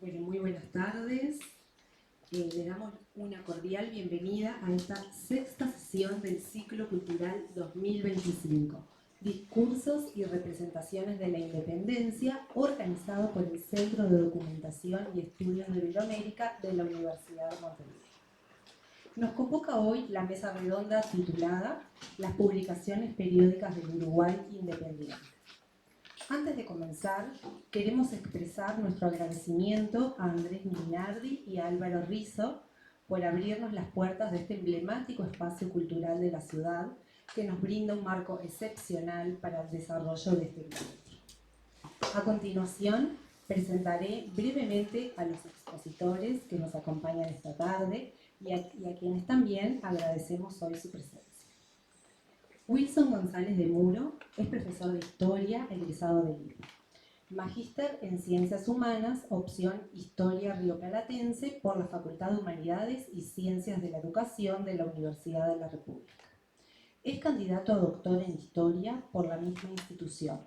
Bueno, muy buenas tardes. Le damos una cordial bienvenida a esta sexta sesión del Ciclo Cultural 2025, Discursos y Representaciones de la Independencia, organizado por el Centro de Documentación y Estudios de Iberoamérica de la Universidad de Montevideo. Nos convoca hoy la mesa redonda titulada Las publicaciones periódicas del Uruguay Independiente. Antes de comenzar, queremos expresar nuestro agradecimiento a Andrés Minardi y a Álvaro Rizzo por abrirnos las puertas de este emblemático espacio cultural de la ciudad que nos brinda un marco excepcional para el desarrollo de este encuentro. A continuación, presentaré brevemente a los expositores que nos acompañan esta tarde y a quienes también agradecemos hoy su presencia. Wilson González de Muro es profesor de Historia egresado del IPA. Magíster en Ciencias Humanas, opción Historia Rioplatense por la Facultad de Humanidades y Ciencias de la Educación de la Universidad de la República. Es candidato a doctor en Historia por la misma institución.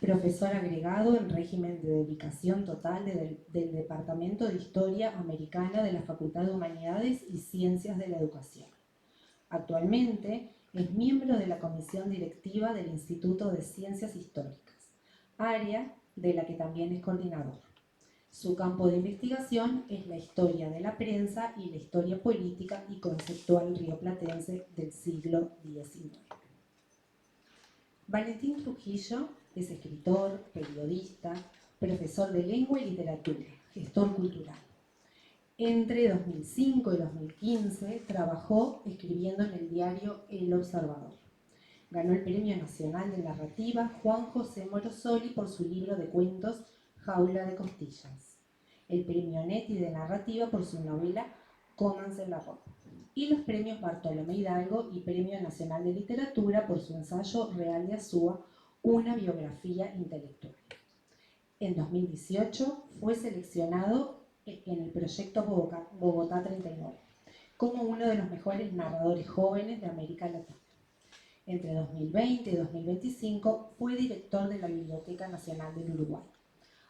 Profesor agregado en régimen de dedicación total del Departamento de Historia Americana de la Facultad de Humanidades y Ciencias de la Educación. Actualmente es miembro de la comisión directiva del Instituto de Ciencias Históricas, área de la que también es coordinador. Su campo de investigación es la historia de la prensa y la historia política y conceptual rioplatense del siglo XIX. Valentín Trujillo es escritor, periodista, profesor de lengua y literatura, gestor cultural. Entre 2005 y 2015 trabajó escribiendo en el diario El Observador. Ganó el Premio Nacional de Narrativa Juan José Morosoli por su libro de cuentos Jaula de Costillas, el Premio Netti de Narrativa por su novela Cómanse la ropa, y los premios Bartolomé Hidalgo y Premio Nacional de Literatura por su ensayo Real de Azúa, una biografía intelectual. En 2018 fue seleccionado en el proyecto Bogotá 39, como uno de los mejores narradores jóvenes de América Latina. Entre 2020 y 2025 fue director de la Biblioteca Nacional del Uruguay.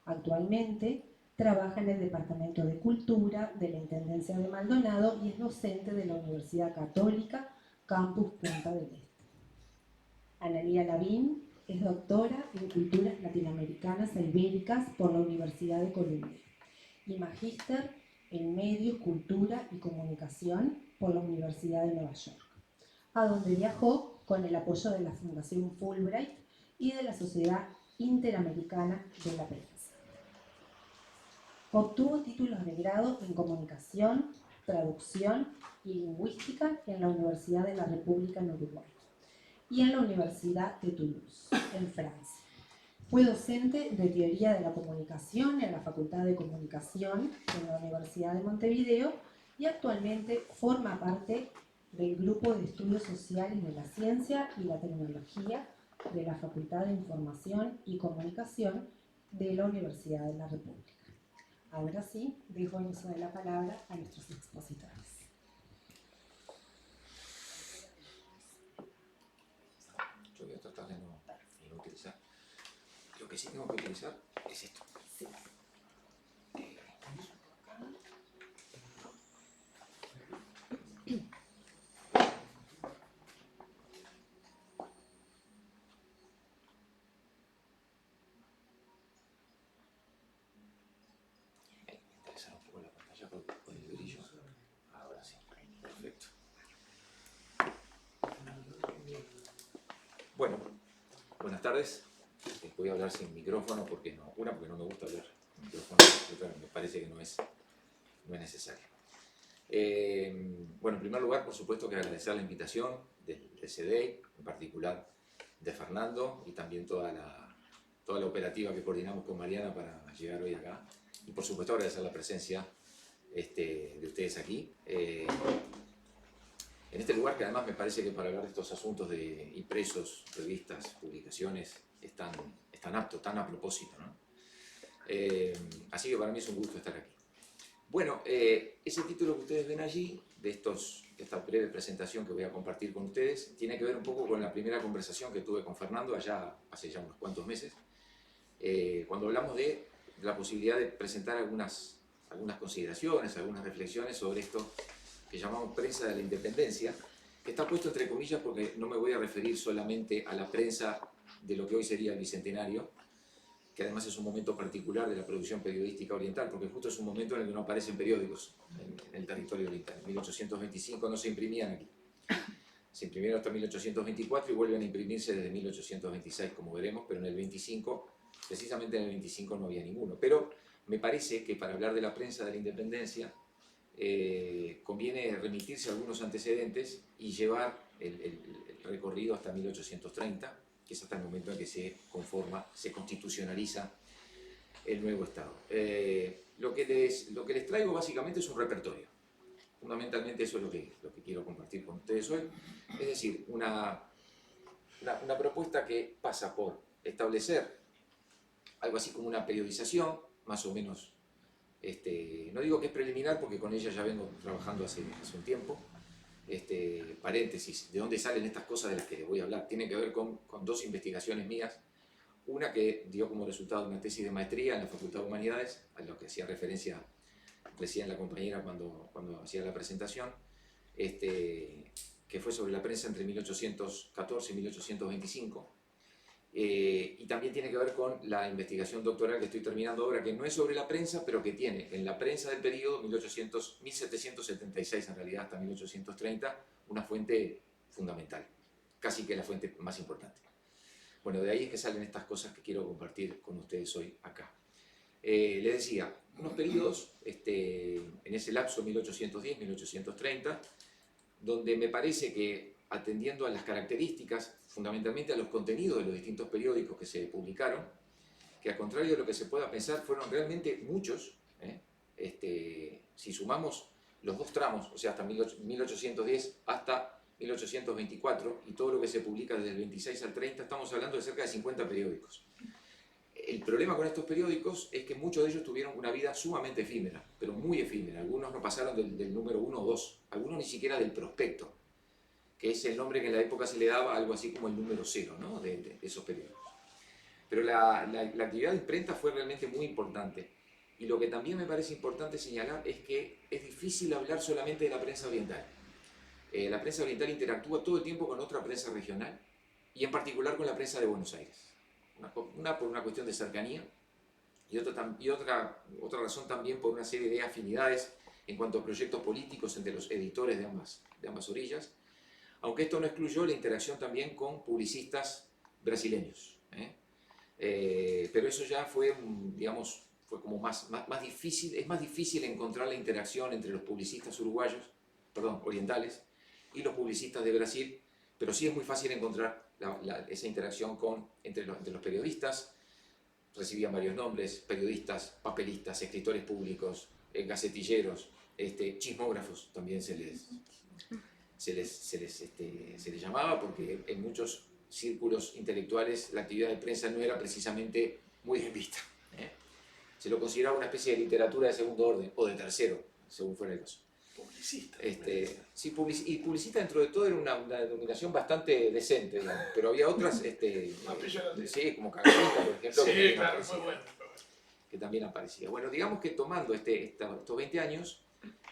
Actualmente trabaja en el Departamento de Cultura de la Intendencia de Maldonado y es docente de la Universidad Católica Campus Punta del Este. Analía Lavín es doctora en Culturas Latinoamericanas e Ibéricas por la Universidad de Columbia y magíster en Medios, Cultura y Comunicación por la Universidad de Nueva York, a donde viajó con el apoyo de la Fundación Fulbright y de la Sociedad Interamericana de la Prensa. Obtuvo títulos de grado en Comunicación, Traducción y Lingüística en la Universidad de la República en Uruguay y en la Universidad de Toulouse, en Francia. Fue docente de Teoría de la Comunicación en la Facultad de Comunicación en la Universidad de Montevideo y actualmente forma parte del Grupo de Estudios Sociales de la Ciencia y la Tecnología de la Facultad de Información y Comunicación de la Universidad de la República. Ahora sí, dejo el uso de la palabra a nuestros expositores. Yo voy a tratar de no utilizar. Lo que sí tengo que utilizar es esto. Sí. Me interesa un poco la pantalla con el brillo. Ahora sí, perfecto. Bueno, buenas tardes. Voy a hablar sin micrófono porque no me gusta hablar con micrófono, otra me parece que no es necesario. Bueno, en primer lugar, por supuesto que agradecer la invitación del CDEI, en particular de Fernando y también toda la operativa que coordinamos con Mariana para llegar hoy acá. Y por supuesto agradecer la presencia de ustedes aquí. En este lugar que además me parece que para hablar de estos asuntos de impresos, revistas, publicaciones, están tan a propósito, ¿no? Así que para mí es un gusto estar aquí. Bueno, ese título que ustedes ven allí, de esta breve presentación que voy a compartir con ustedes, tiene que ver un poco con la primera conversación que tuve con Fernando allá hace ya unos cuantos meses, cuando hablamos de la posibilidad de presentar algunas consideraciones, algunas reflexiones sobre esto que llamamos prensa de la independencia, que está puesto entre comillas porque no me voy a referir solamente a la prensa de lo que hoy sería el Bicentenario, que además es un momento particular de la producción periodística oriental, porque justo es un momento en el que no aparecen periódicos en el territorio oriental. En 1825 no se imprimían aquí. Se imprimieron hasta 1824 y vuelven a imprimirse desde 1826, como veremos, pero en el 25, precisamente en el 25 no había ninguno. Pero me parece que para hablar de la prensa de la independencia conviene remitirse a algunos antecedentes y llevar el recorrido hasta 1830, que es hasta el momento en que se conforma, se constitucionaliza el nuevo Estado. Lo que les traigo básicamente es un repertorio. Fundamentalmente eso es lo que quiero compartir con ustedes hoy. Es decir, una propuesta que pasa por establecer algo así como una periodización, más o menos, no digo que es preliminar porque con ella ya vengo trabajando hace un tiempo. Paréntesis, ¿de dónde salen estas cosas de las que les voy a hablar? Tiene que ver con dos investigaciones mías. Una que dio como resultado una tesis de maestría en la Facultad de Humanidades, a lo que hacía referencia recién la compañera cuando hacía la presentación, que fue sobre la prensa entre 1814 y 1825. Y también tiene que ver con la investigación doctoral que estoy terminando ahora, que no es sobre la prensa, pero que tiene en la prensa del periodo 1776 en realidad hasta 1830 una fuente fundamental, casi que la fuente más importante. Bueno, de ahí es que salen estas cosas que quiero compartir con ustedes hoy acá. Les decía, unos periodos en ese lapso 1810-1830, donde me parece que atendiendo a las características, fundamentalmente a los contenidos de los distintos periódicos que se publicaron, que al contrario de lo que se pueda pensar, fueron realmente muchos. Si sumamos los dos tramos, o sea, hasta 1810 hasta 1824, y todo lo que se publica desde el 26 al 30, estamos hablando de cerca de 50 periódicos. El problema con estos periódicos es que muchos de ellos tuvieron una vida sumamente efímera, pero muy efímera. Algunos no pasaron del número 1 o 2, algunos ni siquiera del prospecto, que es el nombre que en la época se le daba algo así como el número 0, ¿no? de esos periódicos. Pero la actividad de imprenta fue realmente muy importante. Y lo que también me parece importante señalar es que es difícil hablar solamente de la prensa oriental. La prensa oriental interactúa todo el tiempo con otra prensa regional, y en particular con la prensa de Buenos Aires. Una por una cuestión de cercanía, y otra razón también por una serie de afinidades en cuanto a proyectos políticos entre los editores de ambas orillas, aunque esto no excluyó la interacción también con publicistas brasileños. Pero eso ya fue, digamos, fue como más difícil, es más difícil encontrar la interacción entre los publicistas orientales, y los publicistas de Brasil, pero sí es muy fácil encontrar esa interacción entre los periodistas. Recibían varios nombres: periodistas, papelistas, escritores públicos, gacetilleros, chismógrafos también se les llamaba, porque en muchos círculos intelectuales la actividad de prensa no era precisamente muy bien vista. Se lo consideraba una especie de literatura de segundo orden, o de tercero, según fuera el caso. Publicista. Sí, publicista dentro de todo era una denominación bastante decente, digamos, pero había otras, sí, como cagadita, por ejemplo, sí, claro, muy bueno. Que también aparecía. Bueno, digamos que tomando estos 20 años,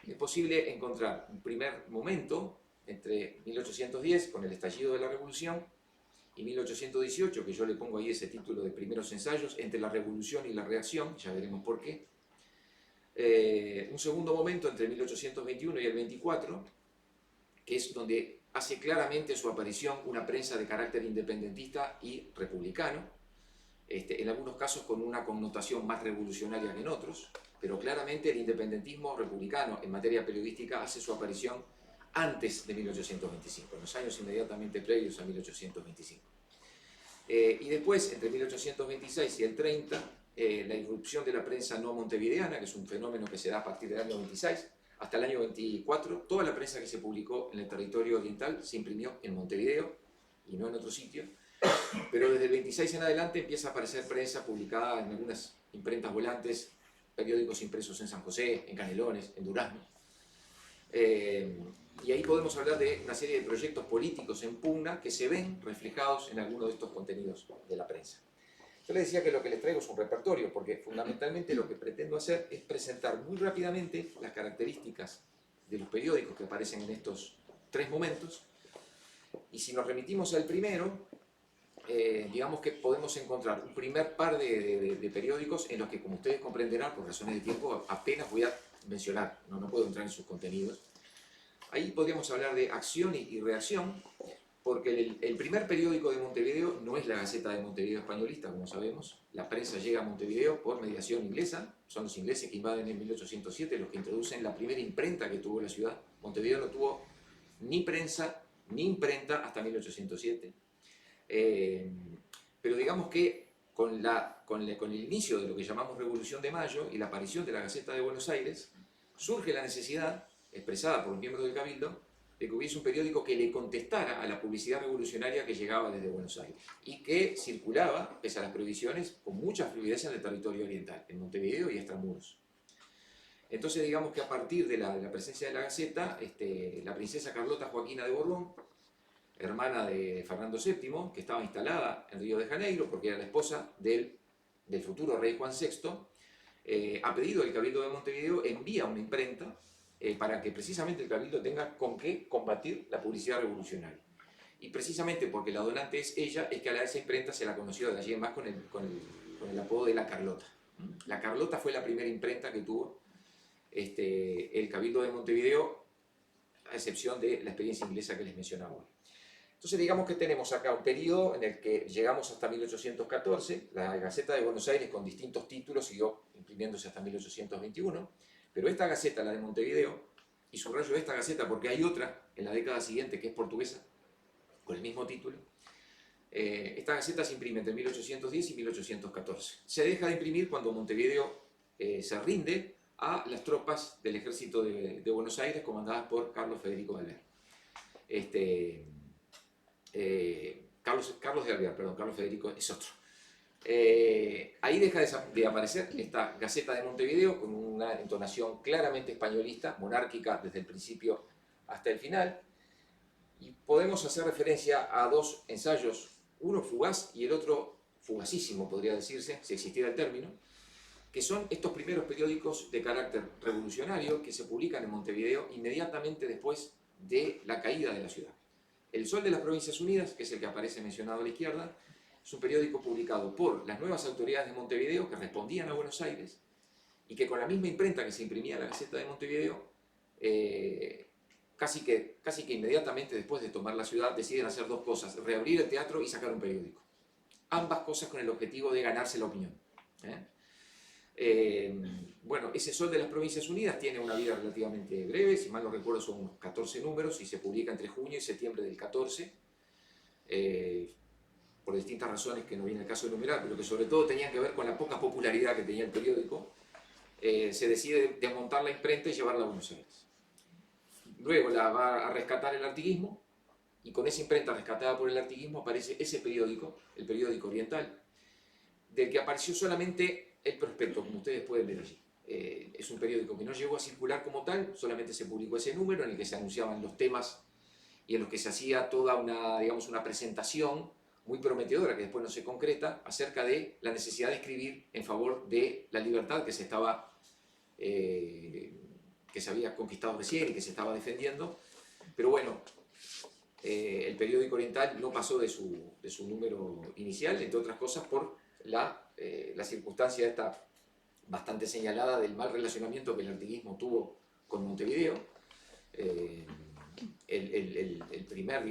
es posible encontrar un primer momento entre 1810, con el estallido de la Revolución, y 1818, que yo le pongo ahí ese título de primeros ensayos, entre la Revolución y la Reacción, ya veremos por qué. Un segundo momento entre 1821 y el 24, que es donde hace claramente su aparición una prensa de carácter independentista y republicano, en algunos casos con una connotación más revolucionaria que en otros, pero claramente el independentismo republicano en materia periodística hace su aparición antes de 1825, en los años inmediatamente previos a 1825. Y después, entre 1826 y el 30, la irrupción de la prensa no montevideana, que es un fenómeno que se da a partir del año 26, hasta el año 24, toda la prensa que se publicó en el territorio oriental se imprimió en Montevideo y no en otro sitio, pero desde el 26 en adelante empieza a aparecer prensa publicada en algunas imprentas volantes, periódicos impresos en San José, en Canelones, en Durazno. Y ahí podemos hablar de una serie de proyectos políticos en pugna que se ven reflejados en algunos de estos contenidos de la prensa. Yo les decía que lo que les traigo es un repertorio, porque fundamentalmente lo que pretendo hacer es presentar muy rápidamente las características de los periódicos que aparecen en estos 3 momentos. Y si nos remitimos al primero, digamos que podemos encontrar un primer par de periódicos en los que, como ustedes comprenderán, por razones de tiempo, apenas voy a mencionar, no puedo entrar en sus contenidos. Ahí podríamos hablar de Acción y Reacción, porque el primer periódico de Montevideo no es la Gaceta de Montevideo Españolista, como sabemos. La prensa llega a Montevideo por mediación inglesa. Son los ingleses que invaden en 1807 los que introducen la primera imprenta que tuvo la ciudad. Montevideo no tuvo ni prensa ni imprenta hasta 1807. Pero digamos que con el inicio de lo que llamamos Revolución de Mayo y la aparición de la Gaceta de Buenos Aires, surge la necesidad, expresada por un miembro del Cabildo, de que hubiese un periódico que le contestara a la publicidad revolucionaria que llegaba desde Buenos Aires y que circulaba, pese a las prohibiciones, con mucha fluidez en el territorio oriental, en Montevideo y extramuros. Entonces digamos que a partir de la presencia de la Gaceta, la princesa Carlota Joaquina de Borbón, hermana de Fernando VII, que estaba instalada en Río de Janeiro porque era la esposa del futuro rey Juan VI, a pedido del Cabildo de Montevideo envía una imprenta para que precisamente el Cabildo tenga con qué combatir la publicidad revolucionaria. Y precisamente porque la donante es ella, es que a esa imprenta se la conoció de allí en más con el apodo de La Carlota. La Carlota fue la primera imprenta que tuvo el Cabildo de Montevideo, a excepción de la experiencia inglesa que les mencionaba hoy. Entonces digamos que tenemos acá un periodo en el que llegamos hasta 1814, la Gaceta de Buenos Aires con distintos títulos siguió imprimiéndose hasta 1821, pero esta Gaceta, la de Montevideo, y subrayo esta Gaceta porque hay otra en la década siguiente que es portuguesa, con el mismo título, esta Gaceta se imprime entre 1810 y 1814. Se deja de imprimir cuando Montevideo se rinde a las tropas del ejército de Buenos Aires comandadas por Carlos Federico de Alvear. Carlos de Alvear, perdón, Carlos Federico es otro. Ahí deja de aparecer esta Gaceta de Montevideo con una entonación claramente españolista, monárquica desde el principio hasta el final, y podemos hacer referencia a 2 ensayos, uno fugaz y el otro fugacísimo, podría decirse, si existiera el término, que son estos primeros periódicos de carácter revolucionario que se publican en Montevideo inmediatamente después de la caída de la ciudad. El Sol de las Provincias Unidas, que es el que aparece mencionado a la izquierda, es un periódico publicado por las nuevas autoridades de Montevideo que respondían a Buenos Aires y que con la misma imprenta que se imprimía la Gaceta de Montevideo, casi que inmediatamente después de tomar la ciudad deciden hacer 2 cosas, reabrir el teatro y sacar un periódico. Ambas cosas con el objetivo de ganarse la opinión. Bueno, ese Sol de las Provincias Unidas tiene una vida relativamente breve, si mal no recuerdo son unos 14 números y se publica entre junio y septiembre del 14, por distintas razones que no viene el caso de enumerar, pero que sobre todo tenían que ver con la poca popularidad que tenía el periódico. Se decide desmontar la imprenta y llevarla a Buenos Aires. Luego la va a rescatar el artiguismo, y con esa imprenta rescatada por el artiguismo aparece ese periódico, el periódico Oriental, del que apareció solamente el prospecto, como ustedes pueden ver allí. Es un periódico que no llegó a circular como tal, solamente se publicó ese número en el que se anunciaban los temas y en los que se hacía toda una presentación muy prometedora, que después no se concreta, acerca de la necesidad de escribir en favor de la libertad que se había conquistado recién y que se estaba defendiendo. Pero bueno, el periódico Oriental no pasó de su número inicial, entre otras cosas por la circunstancia esta bastante señalada del mal relacionamiento que el artiguismo tuvo con Montevideo. El primer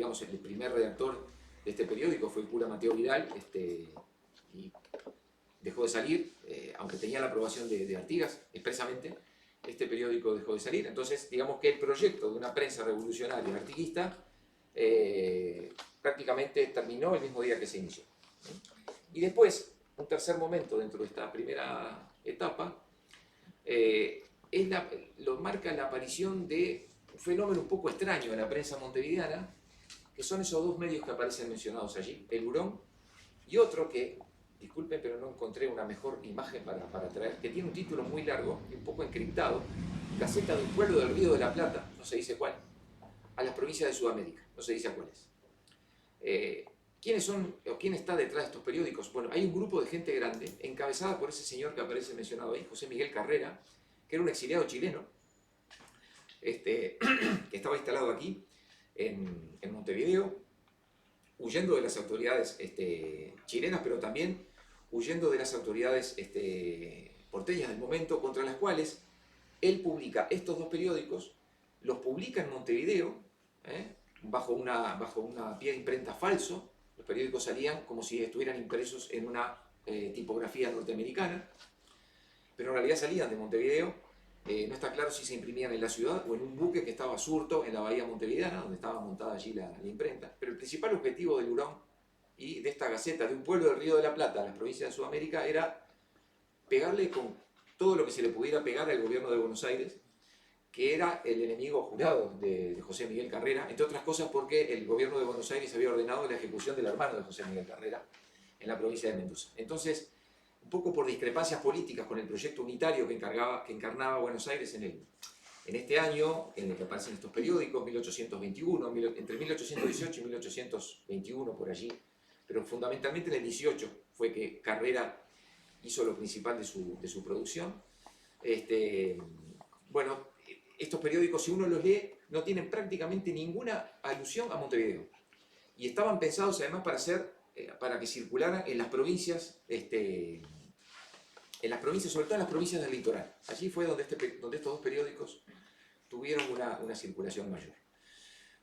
redactor de este periódico fue el cura Mateo Vidal, y dejó de salir, aunque tenía la aprobación de Artigas expresamente, este periódico dejó de salir. Entonces, digamos que el proyecto de una prensa revolucionaria artiguista prácticamente terminó el mismo día que se inició. Y después, un tercer momento dentro de esta primera etapa, lo marca la aparición de un fenómeno un poco extraño en la prensa montevideana, que son esos 2 medios que aparecen mencionados allí, el Hurón y otro que, disculpen, pero no encontré una mejor imagen para traer, que tiene un título muy largo y un poco encriptado, Gaceta de un pueblo del Río de la Plata, no se dice cuál, a las provincias de Sudamérica, no se dice a cuáles. ¿Quiénes son o quién está detrás de estos periódicos? Bueno, hay un grupo de gente grande, encabezada por ese señor que aparece mencionado ahí, José Miguel Carrera, que era un exiliado chileno, que estaba instalado aquí, en Montevideo, huyendo de las autoridades chilenas, pero también huyendo de las autoridades porteñas del momento, contra las cuales él publica estos dos periódicos, los publica en Montevideo, bajo una pie de imprenta falso. Los periódicos salían como si estuvieran impresos en una tipografía norteamericana, pero en realidad salían de Montevideo. No está claro si se imprimían en la ciudad o en un buque que estaba surto en la bahía montevideana, donde estaba montada allí la imprenta. Pero el principal objetivo del Hurón y de esta gaceta de un pueblo del Río de la Plata, las provincias de Sudamérica, era pegarle con todo lo que se le pudiera pegar al gobierno de Buenos Aires, que era el enemigo jurado de José Miguel Carrera, entre otras cosas porque el gobierno de Buenos Aires había ordenado la ejecución del hermano de José Miguel Carrera en la provincia de Mendoza. Entonces, un poco por discrepancias políticas con el proyecto unitario que encarnaba Buenos Aires en este año, en el que aparecen estos periódicos, 1821, entre 1818 y 1821, por allí, pero fundamentalmente en el 18 fue que Carrera hizo lo principal de su producción. Bueno, estos periódicos, si uno los lee, no tienen prácticamente ninguna alusión a Montevideo. Y estaban pensados además para que circularan en las provincias, sobre todo en las provincias del litoral. Allí fue donde estos dos periódicos tuvieron una circulación mayor.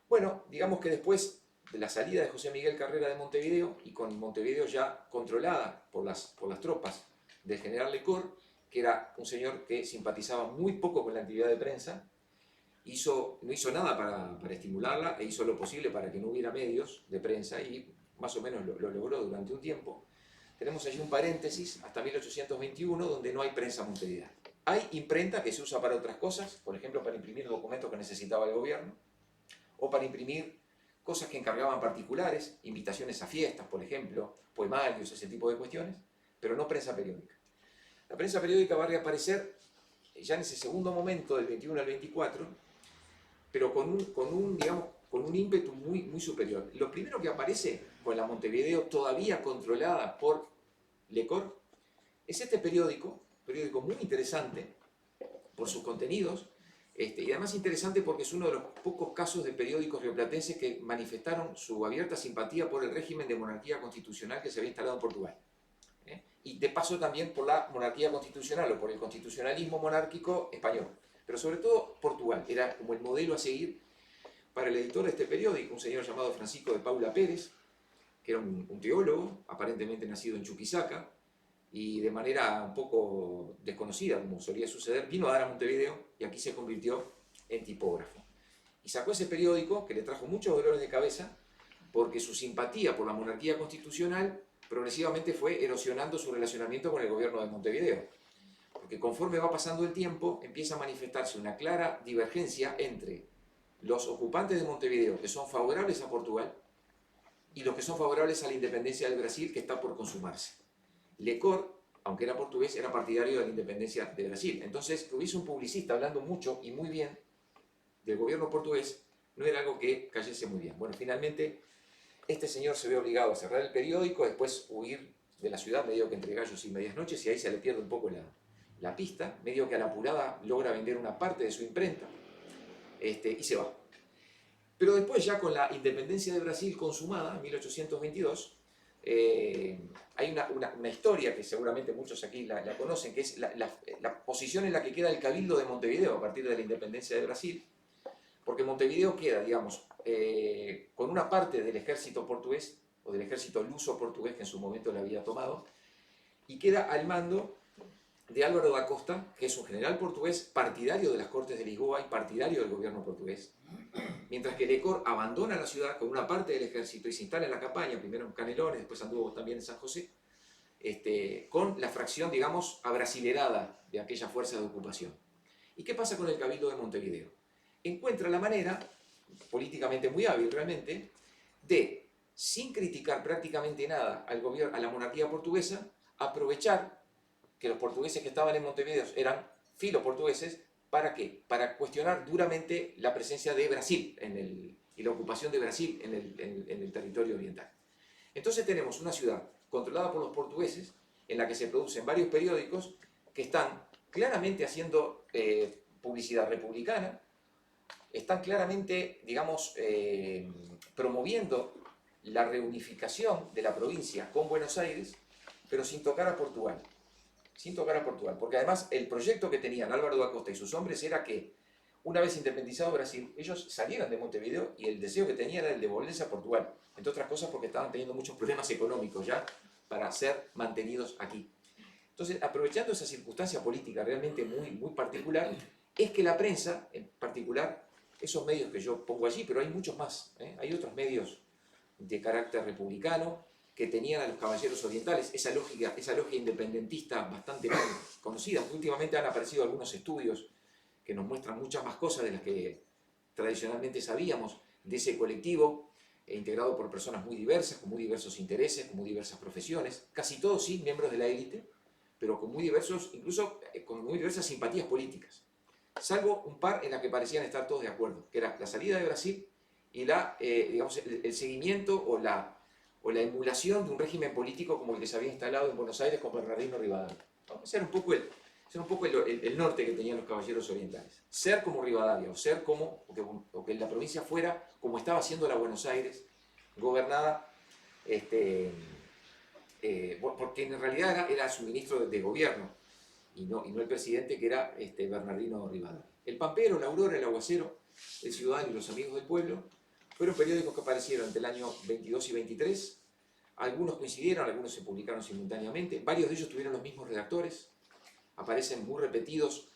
Bueno, digamos que después de la salida de José Miguel Carrera de Montevideo, y con Montevideo ya controlada por las tropas del general Lecor, que era un señor que simpatizaba muy poco con la actividad de prensa, no hizo nada para estimularla e hizo lo posible para que no hubiera medios de prensa y más o menos lo logró durante un tiempo. Tenemos allí un paréntesis hasta 1821 donde no hay prensa montevideana. Hay imprenta que se usa para otras cosas, por ejemplo para imprimir documentos que necesitaba el gobierno o para imprimir cosas que encargaban particulares, invitaciones a fiestas, por ejemplo, poemarios, ese tipo de cuestiones, pero no prensa periódica. La prensa periódica va a reaparecer ya en ese segundo momento, del 21 al 24, pero con un ímpetu muy superior. Lo primero que aparece con la Montevideo todavía controlada por Lecor es este periódico muy interesante por sus contenidos, y además interesante porque es uno de los pocos casos de periódicos rioplatenses que manifestaron su abierta simpatía por el régimen de monarquía constitucional que se había instalado en Portugal. Y de paso también por la monarquía constitucional o por el constitucionalismo monárquico español. Pero sobre todo Portugal, era como el modelo a seguir para el editor de este periódico, un señor llamado Francisco de Paula Pérez, que era un teólogo, aparentemente nacido en Chuquisaca, y de manera un poco desconocida, como solía suceder, vino a dar a Montevideo y aquí se convirtió en tipógrafo. Y sacó ese periódico que le trajo muchos dolores de cabeza porque su simpatía por la monarquía constitucional progresivamente fue erosionando su relacionamiento con el gobierno de Montevideo. Porque conforme va pasando el tiempo, empieza a manifestarse una clara divergencia entre los ocupantes de Montevideo, que son favorables a Portugal, y los que son favorables a la independencia del Brasil, que está por consumarse. Lecor, aunque era portugués, era partidario de la independencia de Brasil. Entonces, que hubiese un publicista hablando mucho y muy bien del gobierno portugués, no era algo que cayese muy bien. Bueno, finalmente, este señor se ve obligado a cerrar el periódico, después huir de la ciudad, medio que entre gallos y medias noches, y ahí se le pierde un poco la pista, medio que a la apurada logra vender una parte de su imprenta, y se va. Pero después, ya con la independencia de Brasil consumada, en 1822, hay una historia que seguramente muchos aquí la conocen, que es la posición en la que queda el Cabildo de Montevideo a partir de la independencia de Brasil, porque Montevideo queda, digamos, con una parte del ejército portugués, o del ejército luso portugués que en su momento le había tomado, y queda al mando de Álvaro da Costa, que es un general portugués partidario de las Cortes de Lisboa y partidario del gobierno portugués, mientras que Lecor abandona la ciudad con una parte del ejército y se instala en la campaña, primero en Canelones, después anduvo también en San José, con la fracción, digamos, abrasilerada de aquella fuerza de ocupación. ¿Y qué pasa con el Cabildo de Montevideo? Encuentra la manera, políticamente muy hábil realmente, de, sin criticar prácticamente nada al gobierno, a la monarquía portuguesa, aprovechar que los portugueses que estaban en Montevideo eran filo-portugueses. ¿Para qué? Para cuestionar duramente la presencia de Brasil y la ocupación de Brasil en el territorio oriental. Entonces tenemos una ciudad controlada por los portugueses, en la que se producen varios periódicos que están claramente haciendo publicidad republicana, están claramente, digamos, promoviendo la reunificación de la provincia con Buenos Aires, pero sin tocar a Portugal. Sin tocar a Portugal. Porque además el proyecto que tenían Álvaro da Costa y sus hombres era que, una vez independizado Brasil, ellos salieran de Montevideo y el deseo que tenían era el de volverse a Portugal. Entre otras cosas porque estaban teniendo muchos problemas económicos ya para ser mantenidos aquí. Entonces, aprovechando esa circunstancia política realmente muy particular, es que la prensa, en particular, esos medios que yo pongo allí, pero hay muchos más, hay otros medios de carácter republicano que tenían a los caballeros orientales, esa lógica independentista bastante conocida. Últimamente han aparecido algunos estudios que nos muestran muchas más cosas de las que tradicionalmente sabíamos de ese colectivo, integrado por personas muy diversas, con muy diversos intereses, con muy diversas profesiones, casi todos sí miembros de la élite, pero con muy diversos, incluso con muy diversas simpatías políticas. Salvo un par en las que parecían estar todos de acuerdo, que era la salida de Brasil y digamos, el seguimiento o la emulación de un régimen político como el que se había instalado en Buenos Aires con Bernardino Rivadavia. ¿No? Ese era un poco el norte que tenían los caballeros orientales. Ser como Rivadavia, o que la provincia fuera como estaba haciendo la Buenos Aires, gobernada, porque en realidad era su ministro de gobierno, y no el presidente, que era Bernardino Rivadavia. El Pampero, La Aurora, El Aguacero, El Ciudadano y Los Amigos del Pueblo fueron periódicos que aparecieron entre el año 22 y 23. Algunos coincidieron, algunos se publicaron simultáneamente. Varios de ellos tuvieron los mismos redactores. Aparecen muy repetidos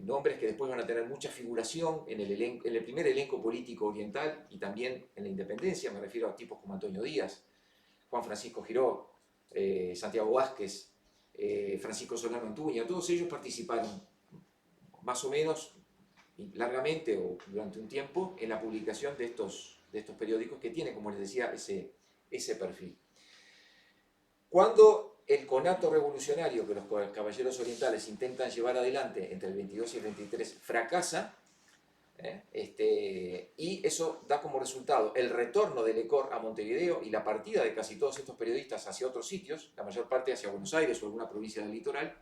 nombres que después van a tener mucha figuración en el primer elenco político oriental y también en la independencia. Me refiero a tipos como Antonio Díaz, Juan Francisco Giró, Santiago Vázquez, Francisco Solano Antuña. Todos ellos participaron más o menos largamente o durante un tiempo en la publicación de estos periódicos que tienen, como les decía, ese perfil. Cuando el conato revolucionario que los caballeros orientales intentan llevar adelante entre el 22 y el 23 fracasa, y eso da como resultado el retorno del ECOR a Montevideo y la partida de casi todos estos periodistas hacia otros sitios, la mayor parte hacia Buenos Aires o alguna provincia del litoral.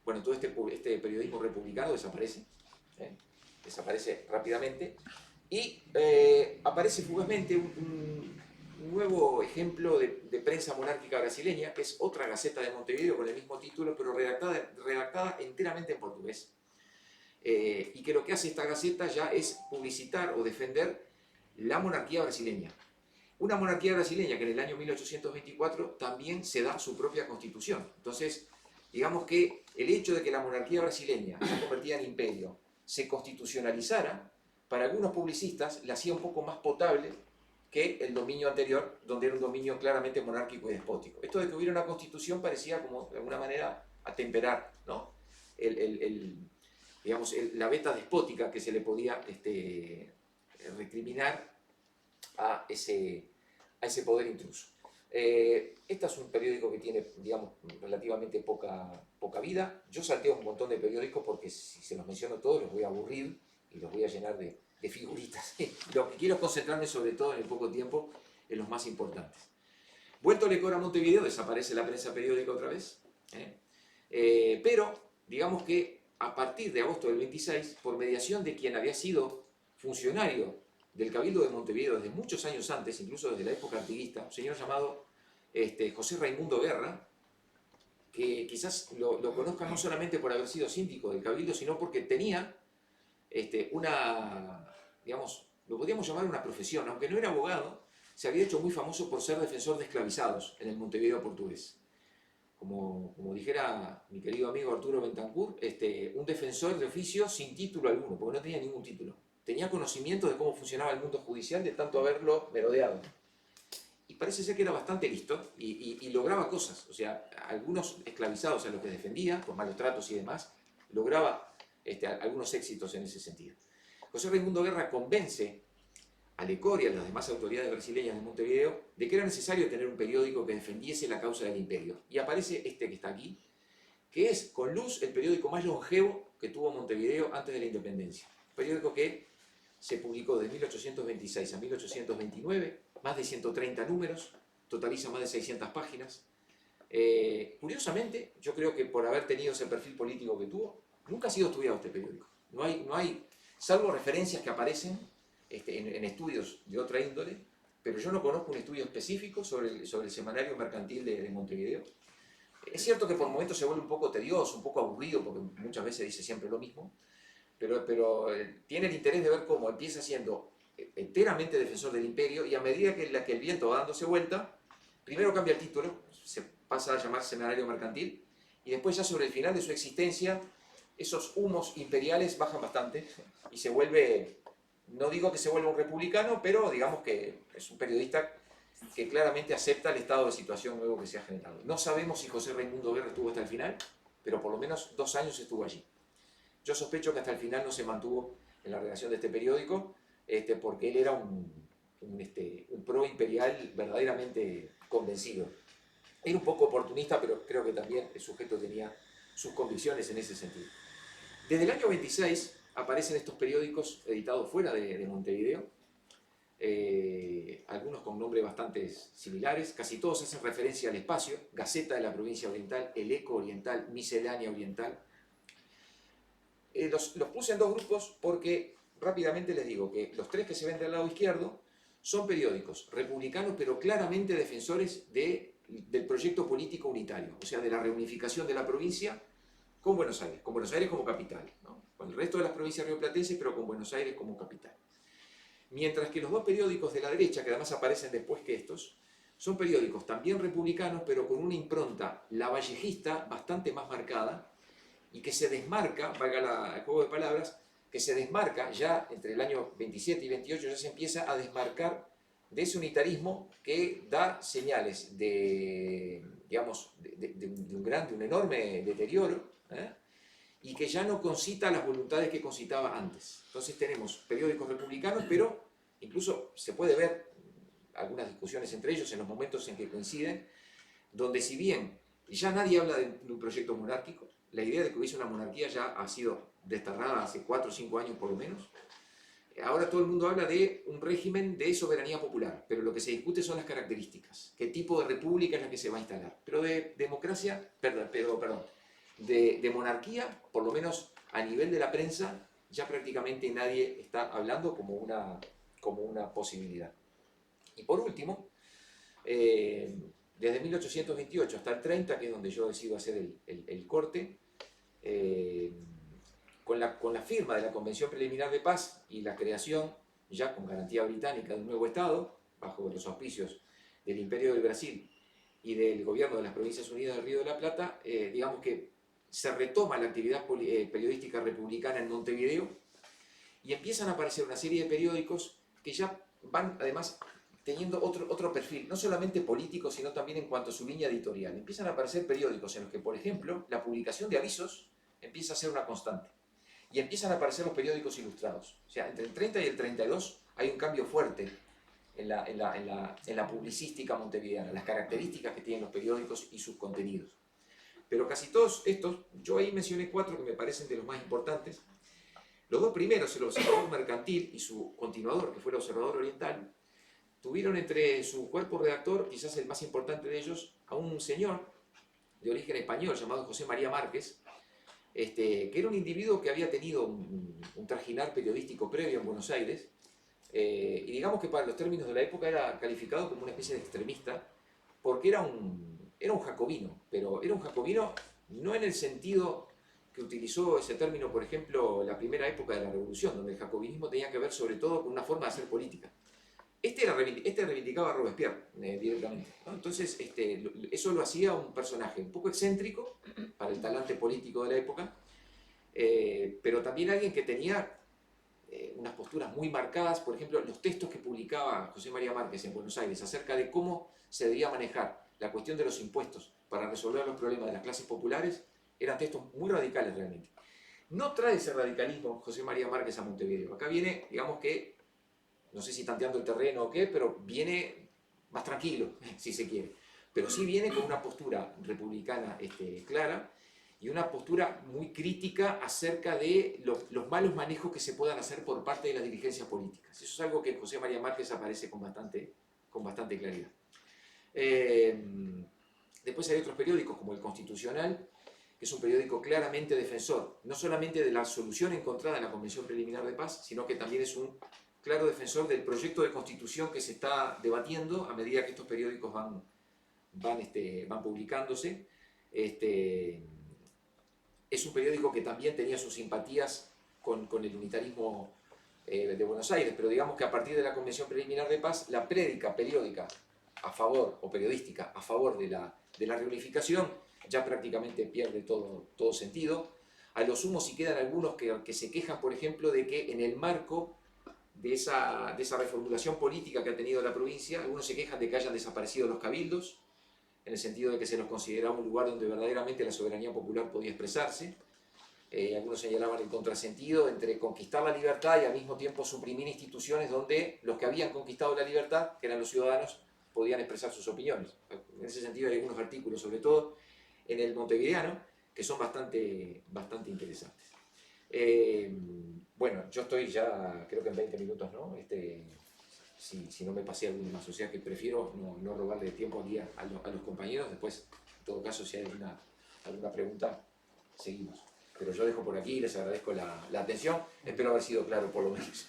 Bueno, todo este periodismo republicano desaparece, desaparece rápidamente, y aparece fugazmente un nuevo ejemplo de prensa monárquica brasileña, que es otra Gaceta de Montevideo con el mismo título, pero redactada enteramente en portugués. Y que lo que hace esta Gaceta ya es publicitar o defender la monarquía brasileña. Una monarquía brasileña que en el año 1824 también se da su propia constitución. Entonces, digamos que el hecho de que la monarquía brasileña, ya convertida en imperio, se constitucionalizara, para algunos publicistas la hacía un poco más potable que el dominio anterior, donde era un dominio claramente monárquico y despótico. Esto de que hubiera una constitución parecía como, de alguna manera, atemperar, ¿no? Digamos, la veta despótica que se le podía recriminar a ese poder intruso. Este es un periódico que tiene, digamos, relativamente poca vida. Yo salteo un montón de periódicos porque si se los menciono todos los voy a aburrir y los voy a llenar de figuritas. Lo que quiero es concentrarme sobre todo en el poco tiempo en los más importantes. Vuelto el ECOR a Montevideo, desaparece la prensa periódica otra vez, pero digamos que a partir de agosto del 26, por mediación de quien había sido funcionario del Cabildo de Montevideo desde muchos años antes, incluso desde la época artiguista, un señor llamado José Raimundo Guerra, que quizás lo conozcan no solamente por haber sido síndico del Cabildo, sino porque tenía digamos, lo podríamos llamar una profesión, aunque no era abogado, se había hecho muy famoso por ser defensor de esclavizados en el Montevideo portugués. Como dijera mi querido amigo Arturo Bentancur, un defensor de oficio sin título alguno, porque no tenía ningún título. Tenía conocimiento de cómo funcionaba el mundo judicial de tanto haberlo merodeado. Y parece ser que era bastante listo y lograba cosas. O sea, algunos esclavizados a los que defendía, por malos tratos y demás, lograba algunos éxitos en ese sentido. José Raimundo Guerra convence al ECOR y a las demás autoridades brasileñas de Montevideo de que era necesario tener un periódico que defendiese la causa del imperio. Y aparece que está aquí, que es, con luz, el periódico más longevo que tuvo Montevideo antes de la independencia. Un periódico que se publicó de 1826 a 1829, más de 130 números, totaliza más de 600 páginas. Curiosamente, yo creo que por haber tenido ese perfil político que tuvo, nunca ha sido estudiado este periódico. No hay salvo referencias que aparecen en estudios de otra índole, pero yo no conozco un estudio específico sobre el semanario mercantil de Montevideo. Es cierto que por momentos se vuelve un poco tedioso, un poco aburrido, porque muchas veces dice siempre lo mismo, pero tiene el interés de ver cómo empieza siendo enteramente defensor del imperio y a medida que el viento va dándose vuelta, primero cambia el título, se pasa a llamar semanario mercantil, y después ya sobre el final de su existencia, esos humos imperiales bajan bastante y se vuelve, no digo que se vuelva un republicano, pero digamos que es un periodista que claramente acepta el estado de situación nuevo que se ha generado. No sabemos si José Raimundo Guerra estuvo hasta el final, pero por lo menos 2 años estuvo allí. Yo sospecho que hasta el final no se mantuvo en la redacción de este periódico, porque él era un pro imperial verdaderamente convencido. Era un poco oportunista, pero creo que también el sujeto tenía sus convicciones en ese sentido. Desde el año 26 aparecen estos periódicos editados fuera de Montevideo, algunos con nombres bastante similares, casi todos hacen referencia al espacio: Gaceta de la Provincia Oriental, El Eco Oriental, Miscelánea Oriental. Los puse en 2 grupos porque rápidamente les digo que los 3 que se ven del lado izquierdo son periódicos republicanos, pero claramente defensores del proyecto político unitario, o sea, de la reunificación de la provincia con Buenos Aires como capital, ¿no? Con el resto de las provincias rioplatenses, pero con Buenos Aires como capital. Mientras que los 2 periódicos de la derecha, que además aparecen después que estos, son periódicos también republicanos, pero con una impronta lavallejista bastante más marcada, y que se desmarca, valga el juego de palabras, que se desmarca ya entre el año 27 y 28, ya se empieza a desmarcar de ese unitarismo que da señales de un enorme deterioro, y que ya no concita las voluntades que concitaba antes. Entonces tenemos periódicos republicanos, pero incluso se puede ver algunas discusiones entre ellos en los momentos en que coinciden, donde si bien ya nadie habla de un proyecto monárquico, la idea de que hubiese una monarquía ya ha sido desterrada hace 4 o 5 años por lo menos. Ahora todo el mundo habla de un régimen de soberanía popular, pero lo que se discute son las características, qué tipo de república es la que se va a instalar. Pero de democracia, de monarquía, por lo menos a nivel de la prensa, ya prácticamente nadie está hablando como una posibilidad. Y por último, desde 1828 hasta el 30, que es donde yo decido hacer el corte, con la firma de la Convención Preliminar de Paz y la creación, ya con garantía británica, de un nuevo Estado, bajo los auspicios del Imperio del Brasil y del gobierno de las Provincias Unidas del Río de la Plata, digamos que se retoma la actividad periodística republicana en Montevideo y empiezan a aparecer una serie de periódicos que ya van además teniendo otro perfil, no solamente político, sino también en cuanto a su línea editorial. Empiezan a aparecer periódicos en los que, por ejemplo, la publicación de avisos empieza a ser una constante. Y empiezan a aparecer los periódicos ilustrados. O sea, entre el 30 y el 32 hay un cambio fuerte en la publicística montevideana, las características que tienen los periódicos y sus contenidos. Pero casi todos estos, yo ahí mencioné 4 que me parecen de los más importantes. Los 2 primeros, el Observador Mercantil y su continuador, que fue el Observador Oriental, tuvieron entre su cuerpo redactor, quizás el más importante de ellos, a un señor de origen español llamado José María Márquez, que era un individuo que había tenido un trajinar periodístico previo en Buenos Aires, y digamos que para los términos de la época era calificado como una especie de extremista, porque era un jacobino, pero era un jacobino no en el sentido que utilizó ese término, por ejemplo, la primera época de la Revolución, donde el jacobinismo tenía que ver sobre todo con una forma de hacer política. Este reivindicaba a Robespierre directamente, ¿no? Entonces eso lo hacía un personaje un poco excéntrico para el talante político de la época, pero también alguien que tenía unas posturas muy marcadas. Por ejemplo, los textos que publicaba José María Márquez en Buenos Aires acerca de cómo se debía manejar la cuestión de los impuestos para resolver los problemas de las clases populares eran textos muy radicales realmente. No trae ese radicalismo José María Márquez a Montevideo. Acá viene, digamos que, no sé si tanteando el terreno o qué, pero viene más tranquilo, si se quiere. Pero sí viene con una postura republicana clara y una postura muy crítica acerca de los malos manejos que se puedan hacer por parte de las dirigencias políticas. Eso es algo que José María Márquez aparece con bastante claridad. Después hay otros periódicos como El Constitucional, que es un periódico claramente defensor, no solamente de la solución encontrada en la Convención Preliminar de Paz, sino que también es un claro defensor del proyecto de constitución que se está debatiendo a medida que estos periódicos van publicándose. Es un periódico que también tenía sus simpatías con el unitarismo de Buenos Aires, pero digamos que a partir de la Convención Preliminar de Paz, la prédica periódica a favor, o periodística a favor de la reunificación, ya prácticamente pierde todo sentido. A lo sumo, si quedan algunos que se quejan, por ejemplo, de que en el marco de esa reformulación política que ha tenido la provincia, algunos se quejan de que hayan desaparecido los cabildos, en el sentido de que se los consideraba un lugar donde verdaderamente la soberanía popular podía expresarse. Algunos señalaban el contrasentido entre conquistar la libertad y al mismo tiempo suprimir instituciones donde los que habían conquistado la libertad, que eran los ciudadanos, podían expresar sus opiniones. En ese sentido hay algunos artículos, sobre todo en el montevideano, que son bastante interesantes. Bueno, yo estoy ya, creo que en 20 minutos, ¿no? Si no me pasé alguna más, o sea que prefiero no robarle tiempo al día a los compañeros. Después, en todo caso, si hay alguna pregunta, seguimos. Pero yo dejo por aquí, les agradezco la atención, espero haber sido claro por lo menos.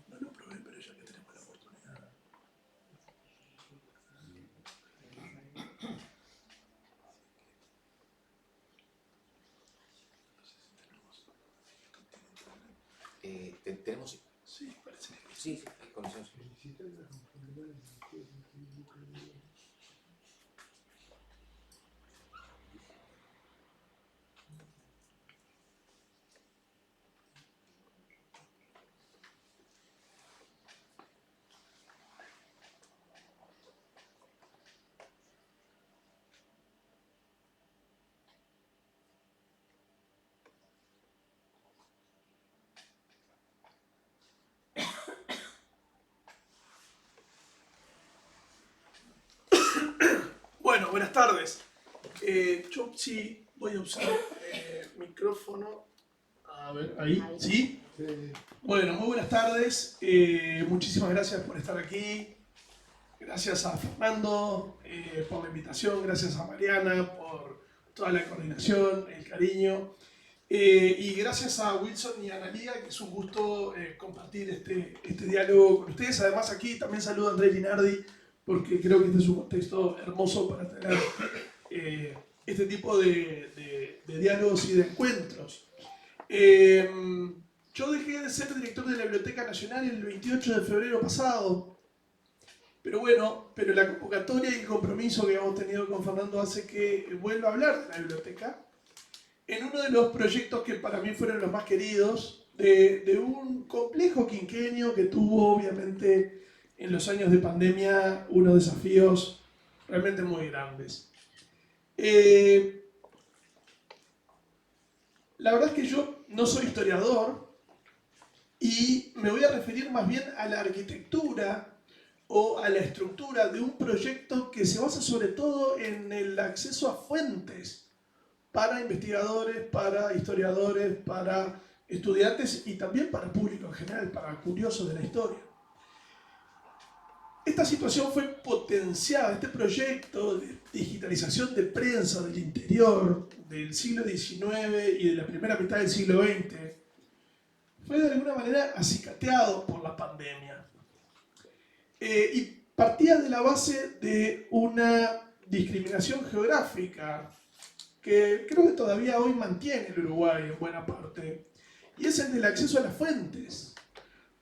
No lo probé, pero ya que tenemos la oportunidad. ¿Tenemos? Sí, parece que Sí, conocemos. Bueno, buenas tardes. Yo sí voy a usar micrófono. A ver, ahí, ¿sí? Bueno, muy buenas tardes. Muchísimas gracias por estar aquí. Gracias a Fernando por la invitación. Gracias a Mariana por toda la coordinación, el cariño. Y gracias a Wilson y a Analia, que es un gusto compartir este diálogo con ustedes. Además, aquí también saludo a Andrés Linardi, porque creo que este es un contexto hermoso para tener este tipo de diálogos y de encuentros. Yo dejé de ser director de la Biblioteca Nacional el 28 de febrero pasado, pero la convocatoria y el compromiso que hemos tenido con Fernando hace que vuelva a hablar de la biblioteca en uno de los proyectos que para mí fueron los más queridos, de un complejo quinquenio que tuvo obviamente en los años de pandemia unos desafíos realmente muy grandes. La verdad es que yo no soy historiador y me voy a referir más bien a la arquitectura o a la estructura de un proyecto que se basa sobre todo en el acceso a fuentes para investigadores, para historiadores, para estudiantes y también para el público en general, para curiosos de la historia. Esta situación fue potenciada, este proyecto de digitalización de prensa del interior del siglo XIX y de la primera mitad del siglo XX, fue de alguna manera acicateado por la pandemia. Y partía de la base de una discriminación geográfica que creo que todavía hoy mantiene el Uruguay en buena parte, y es el del acceso a las fuentes.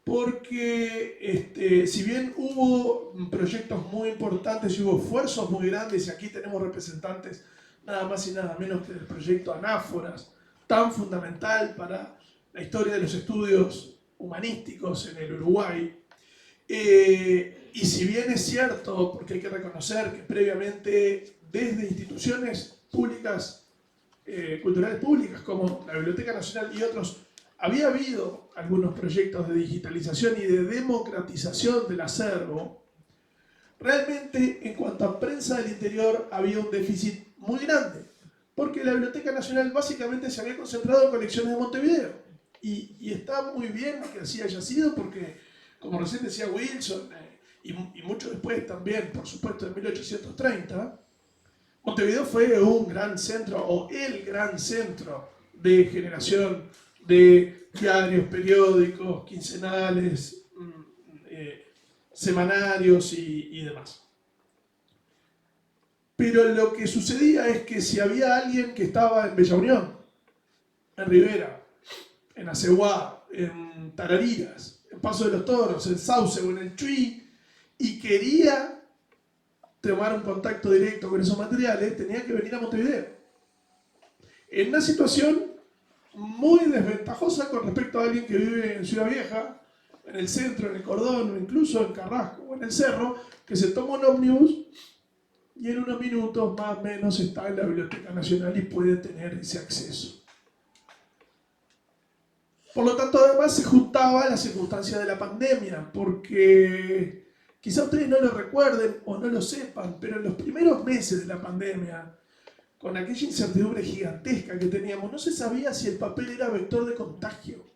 Porque si bien hubo proyectos muy importantes y hubo esfuerzos muy grandes, y aquí tenemos representantes nada más y nada menos que del proyecto Anáforas, tan fundamental para la historia de los estudios humanísticos en el Uruguay, y si bien es cierto, porque hay que reconocer que previamente desde instituciones públicas, culturales públicas como la Biblioteca Nacional y otros, había habido algunos proyectos de digitalización y de democratización del acervo, realmente en cuanto a prensa del interior había un déficit muy grande, porque la Biblioteca Nacional básicamente se había concentrado en colecciones de Montevideo. Y está muy bien que así haya sido, porque, como recién decía Wilson, y mucho después también, por supuesto, en 1830, Montevideo fue un gran centro, o el gran centro de generación de diarios, periódicos, quincenales, semanarios y demás. Pero lo que sucedía es que si había alguien que estaba en Bella Unión, en Rivera, en Aceguá, en Tarariras, en Paso de los Toros, en Sauce o en el Chuy, y quería tomar un contacto directo con esos materiales, tenía que venir a Montevideo. En una situación muy desventajosa con respecto a alguien que vive en Ciudad Vieja, en el centro, en el Cordón, o incluso en Carrasco o en el Cerro, que se toma un ómnibus y en unos minutos más o menos está en la Biblioteca Nacional y puede tener ese acceso. Por lo tanto, además se juntaba la circunstancia de la pandemia, porque quizá ustedes no lo recuerden o no lo sepan, pero en los primeros meses de la pandemia, con aquella incertidumbre gigantesca que teníamos, no se sabía si el papel era vector de contagio.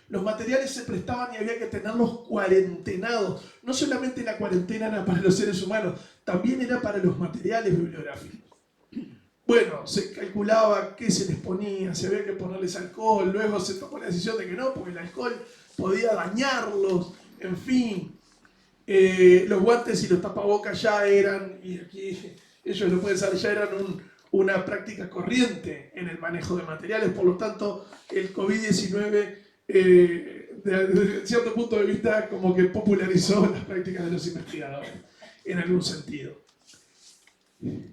Los materiales se prestaban y había que tenerlos cuarentenados. No solamente la cuarentena era para los seres humanos, también era para los materiales bibliográficos. Bueno, se calculaba qué se les ponía, si había que ponerles alcohol, luego se tomó la decisión de que no, porque el alcohol podía dañarlos, en fin. Los guantes y los tapabocas ya eran, y aquí ellos lo pueden saber, ya eran una práctica corriente en el manejo de materiales, por lo tanto el COVID-19 desde cierto punto de vista como que popularizó las prácticas de los investigadores en algún sentido.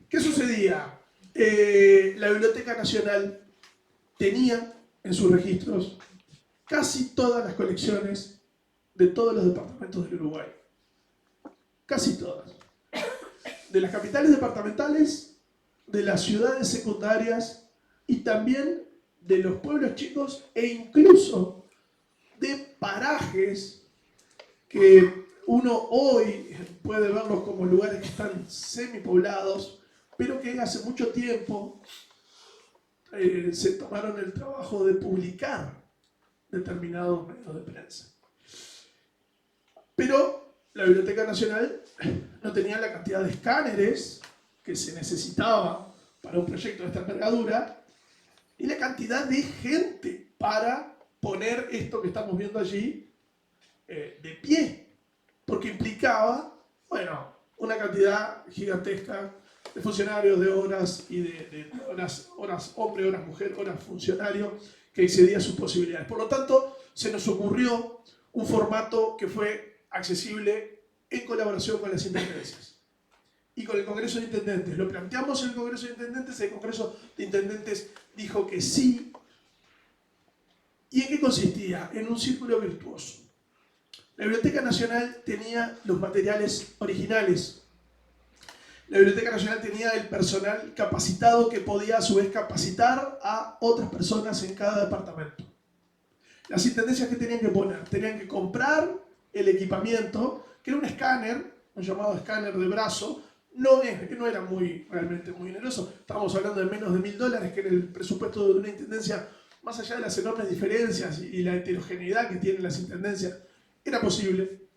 ¿Qué sucedía? La Biblioteca Nacional tenía en sus registros casi todas las colecciones de todos los departamentos del Uruguay. Casi todas. De las capitales departamentales, de las ciudades secundarias y también de los pueblos chicos e incluso de parajes que uno hoy puede verlos como lugares que están semipoblados, pero que hace mucho tiempo se tomaron el trabajo de publicar determinados medios de prensa. Pero la Biblioteca Nacional no tenía la cantidad de escáneres que se necesitaba para un proyecto de esta envergadura y la cantidad de gente para poner esto que estamos viendo allí de pie, porque implicaba, bueno, una cantidad gigantesca de funcionarios, de horas y de horas hombre, horas mujer, horas funcionario, que excedía sus posibilidades. Por lo tanto, se nos ocurrió un formato que fue accesible en colaboración con las intendencias y con el Congreso de Intendentes. Lo planteamos en el Congreso de Intendentes, el Congreso de Intendentes dijo que sí. ¿Y en qué consistía? En un círculo virtuoso. La Biblioteca Nacional tenía los materiales originales. La Biblioteca Nacional tenía el personal capacitado que podía a su vez capacitar a otras personas en cada departamento. Las intendencias que tenían que poner, tenían que comprar el equipamiento, que era un escáner, un llamado escáner de brazo, no era realmente muy oneroso. Estábamos hablando de menos de $1000, que en el presupuesto de una intendencia, más allá de las enormes diferencias y la heterogeneidad que tienen las intendencias, era posible.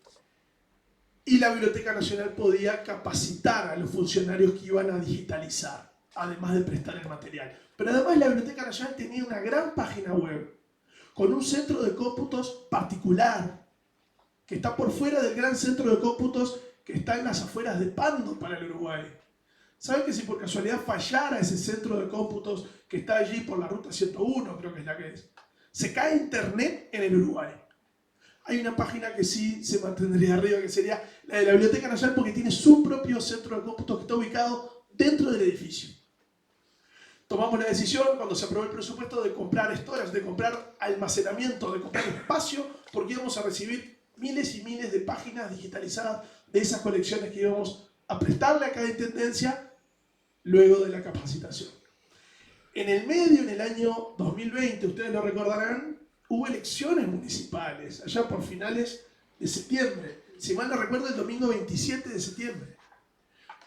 Y la Biblioteca Nacional podía capacitar a los funcionarios que iban a digitalizar, además de prestar el material. Pero además la Biblioteca Nacional tenía una gran página web, con un centro de cómputos particular, que está por fuera del gran centro de cómputos que está en las afueras de Pando para el Uruguay. ¿Saben que si por casualidad fallara ese centro de cómputos que está allí por la ruta 101, creo que es la que es, se cae internet en el Uruguay? Hay una página que sí se mantendría arriba, que sería la de la Biblioteca Nacional, porque tiene su propio centro de cómputos que está ubicado dentro del edificio. Tomamos la decisión, cuando se aprobó el presupuesto, de comprar storage, de comprar almacenamiento, de comprar espacio, porque íbamos a recibir miles y miles de páginas digitalizadas de esas colecciones que íbamos a prestarle a cada intendencia luego de la capacitación. En el medio, en el año 2020, ustedes lo recordarán, hubo elecciones municipales, allá por finales de septiembre. si mal no recuerdo, el domingo 27 de septiembre.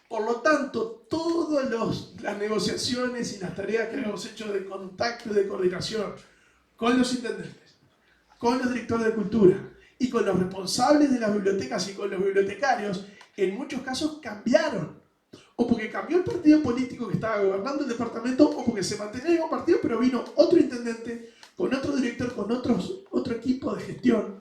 Por lo tanto, todas las negociaciones y las tareas que hemos hecho de contacto y de coordinación con los intendentes, con los directores de cultura y con los responsables de las bibliotecas y con los bibliotecarios, en muchos casos cambiaron. O porque cambió el partido político que estaba gobernando el departamento, o porque se mantenía el mismo partido, pero vino otro intendente, con otro director, con otro equipo de gestión,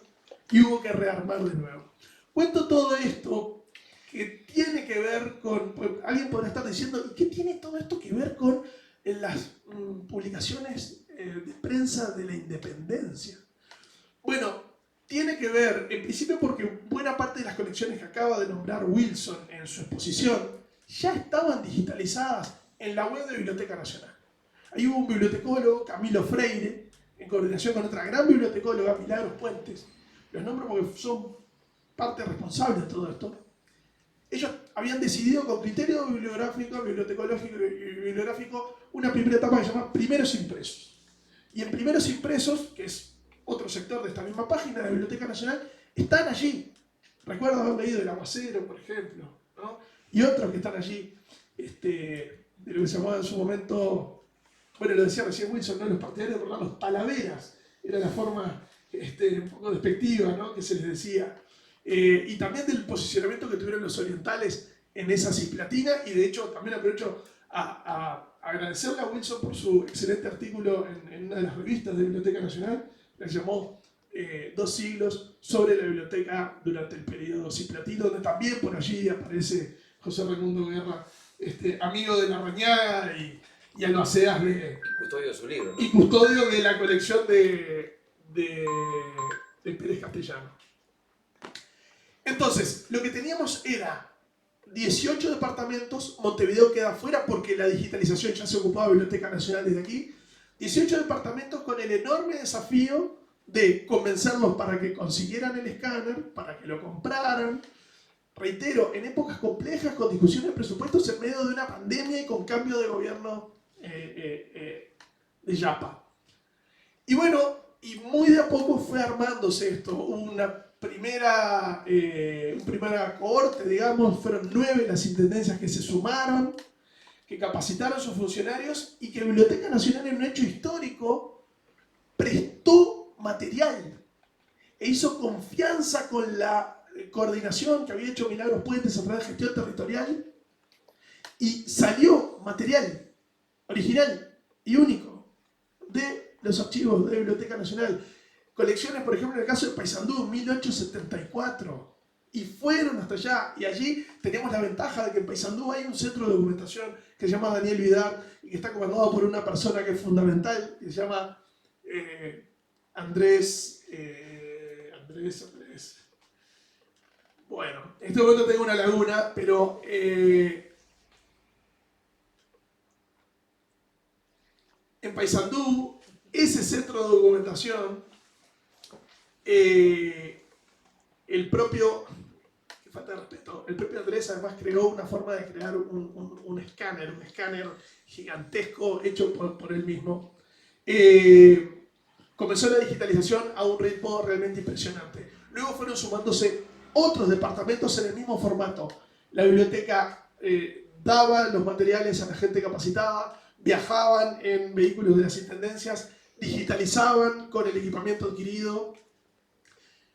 y hubo que rearmar de nuevo. Cuento todo esto que tiene que ver con... Pues, alguien podrá estar diciendo, ¿y qué tiene todo esto que ver con las publicaciones de prensa de la independencia? Bueno, tiene que ver, en principio, porque buena parte de las colecciones que acaba de nombrar Wilson en su exposición ya estaban digitalizadas en la web de Biblioteca Nacional. Ahí hubo un bibliotecólogo, Camilo Freire, en coordinación con otra gran bibliotecóloga, Milagros Puentes. Los nombro porque son parte responsable de todo esto. Ellos habían decidido con criterio bibliográfico, bibliotecológico y bibliográfico una primera etapa que se llama Primeros Impresos. Y en Primeros Impresos, que es otro sector de esta misma página de la Biblioteca Nacional, están allí. Recuerdo haber leído El Aguacero, por ejemplo, ¿no? Y otros que están allí, de lo que se llamaba en su momento, bueno, lo decía recién Wilson, ¿no? Los partidarios de los talaveras, era la forma un poco despectiva, ¿no? Que se les decía. Y también del posicionamiento que tuvieron los orientales en esa Cisplatina, y de hecho también aprovecho a agradecerle a Wilson por su excelente artículo en una de las revistas de Biblioteca Nacional, que se llamó 2 siglos sobre la biblioteca durante el periodo cisplatino, donde también por allí aparece José Raimundo Guerra, amigo de Larrañaga y albaceas de... Custodio de su libro, ¿no? Y custodio de la colección de Pérez Castellano. Entonces, lo que teníamos era 18 departamentos, Montevideo queda fuera porque la digitalización ya se ocupaba de Biblioteca Nacional desde aquí, 18 departamentos con el enorme desafío de convencerlos para que consiguieran el escáner, para que lo compraran. Reitero, en épocas complejas, con discusiones de presupuestos en medio de una pandemia y con cambio de gobierno de Yapa. Y bueno, y muy de a poco fue armándose esto. Una primera cohorte, digamos, fueron 9 las intendencias que se sumaron, que capacitaron a sus funcionarios y que Biblioteca Nacional, en un hecho histórico, prestó material e hizo confianza con la coordinación que había hecho Milagros Puentes a través de gestión territorial, y salió material original y único de los archivos de Biblioteca Nacional. Colecciones, por ejemplo, en el caso de Paysandú, 1874, y fueron hasta allá, y allí tenemos la ventaja de que en Paysandú hay un centro de documentación que se llama Daniel Vidal y que está comandado por una persona que es fundamental, que se llama Andrés. Bueno, en este momento tengo una laguna, pero en Paysandú, ese centro de documentación, el propio, que falta de respeto, el propio Andrés además creó una forma de crear un escáner gigantesco hecho por él mismo. Comenzó la digitalización a un ritmo realmente impresionante. Luego fueron sumándose otros departamentos en el mismo formato. La biblioteca daba los materiales a la gente capacitada, viajaban en vehículos de las intendencias, digitalizaban con el equipamiento adquirido,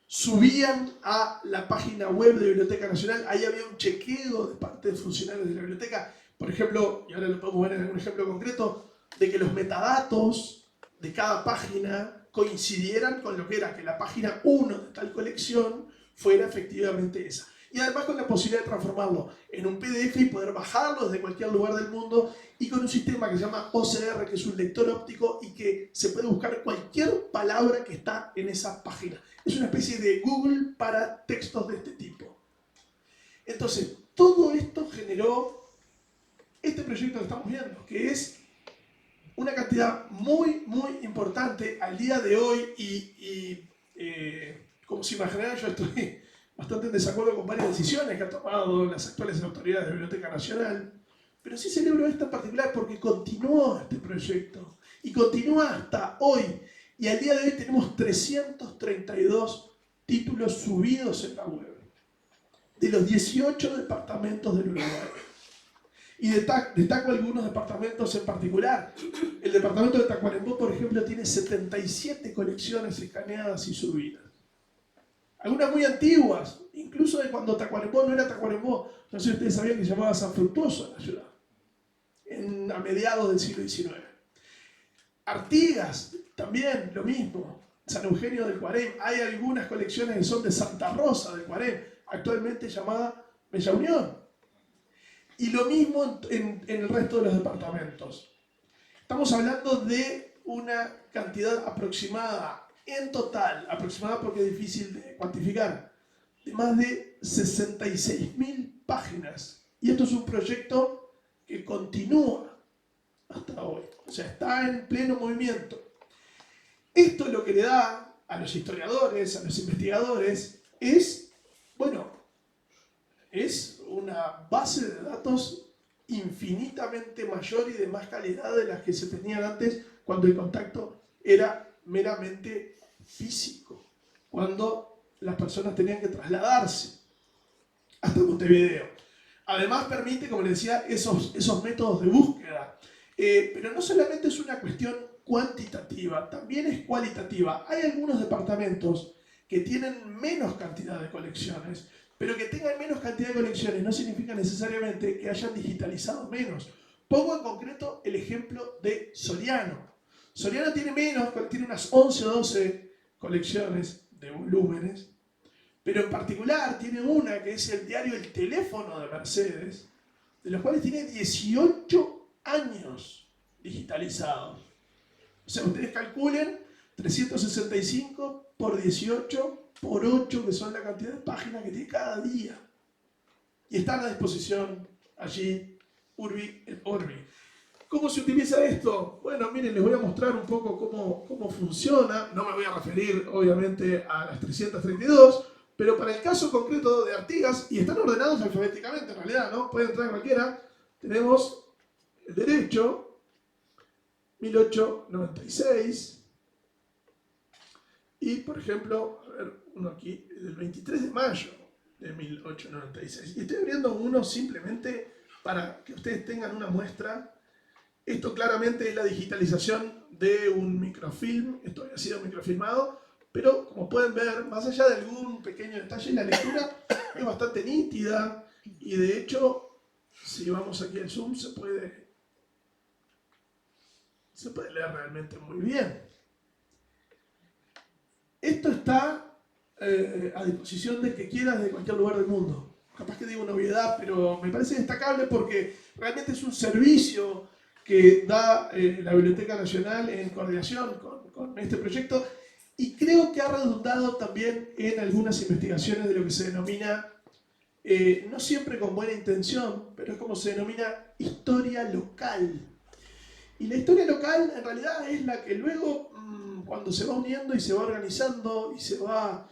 subían a la página web de Biblioteca Nacional. Ahí había un chequeo de parte de funcionarios de la biblioteca, por ejemplo, y ahora lo podemos ver en algún ejemplo concreto, de que los metadatos de cada página coincidieran con lo que era que la página 1 de tal colección fuera efectivamente esa. Y además con la posibilidad de transformarlo en un PDF y poder bajarlo desde cualquier lugar del mundo, y con un sistema que se llama OCR, que es un lector óptico y que se puede buscar cualquier palabra que está en esa página. Es una especie de Google para textos de este tipo. Entonces, todo esto generó este proyecto que estamos viendo, que es una cantidad muy, muy importante al día de hoy, como se imaginarán, yo estoy bastante en desacuerdo con varias decisiones que han tomado las actuales autoridades de Biblioteca Nacional, pero sí celebro esta en particular porque continuó este proyecto y continúa hasta hoy, y al día de hoy tenemos 332 títulos subidos en la web. de los 18 departamentos del Uruguay. Y destaco algunos departamentos en particular. El departamento de Tacuarembó, por ejemplo, tiene 77 colecciones escaneadas y subidas. Algunas muy antiguas, incluso de cuando Tacuarembó no era Tacuarembó. No sé si ustedes sabían que se llamaba San Fructuoso la ciudad, a mediados del siglo XIX. Artigas, también lo mismo. San Eugenio del Cuarem. Hay algunas colecciones que son de Santa Rosa del Cuarem, actualmente llamada Bella Unión. Y lo mismo en el resto de los departamentos. Estamos hablando de una cantidad aproximada, en total, aproximada porque es difícil de cuantificar, de más de 66.000 páginas. Y esto es un proyecto que continúa hasta hoy. O sea, está en pleno movimiento. Esto lo que le da a los historiadores, a los investigadores, es, bueno, es una base de datos infinitamente mayor y de más calidad de las que se tenían antes cuando el contacto era meramente físico, cuando las personas tenían que trasladarse hasta Montevideo. Además permite, como les decía, esos métodos de búsqueda. Pero no solamente es una cuestión cuantitativa, también es cualitativa. Hay algunos departamentos que tienen menos cantidad de colecciones, pero que tengan menos cantidad de colecciones no significa necesariamente que hayan digitalizado menos. Pongo en concreto el ejemplo de Soriano. Soriano tiene tiene unas 11 o 12 colecciones de volúmenes, pero en particular tiene una que es el diario El Teléfono de Mercedes, de los cuales tiene 18 años digitalizados. O sea, ustedes calculen 365 por 18 por 8, que son la cantidad de páginas que tiene cada día. Y están a disposición allí, Urbi et Orbi. ¿Cómo se utiliza esto? Bueno, miren, les voy a mostrar un poco cómo funciona. No me voy a referir, obviamente, a las 332, pero para el caso concreto de Artigas, y están ordenados alfabéticamente en realidad, ¿no? Pueden entrar cualquiera. Tenemos el derecho, 1896. Y, por ejemplo, a ver, uno aquí, del 23 de mayo de 1896. Y estoy abriendo uno simplemente para que ustedes tengan una muestra. Esto claramente es la digitalización de un microfilm. Esto había sido microfilmado, pero como pueden ver, más allá de algún pequeño detalle, la lectura es bastante nítida. Y de hecho, si vamos aquí al zoom, se puede leer realmente muy bien. Esto está a disposición del que quiera desde cualquier lugar del mundo. Capaz que digo una obviedad, pero me parece destacable porque realmente es un servicio que da la Biblioteca Nacional en coordinación con este proyecto, y creo que ha redundado también en algunas investigaciones de lo que se denomina, no siempre con buena intención, pero es como se denomina historia local. Y la historia local en realidad es la que luego, cuando se va uniendo y se va organizando y se va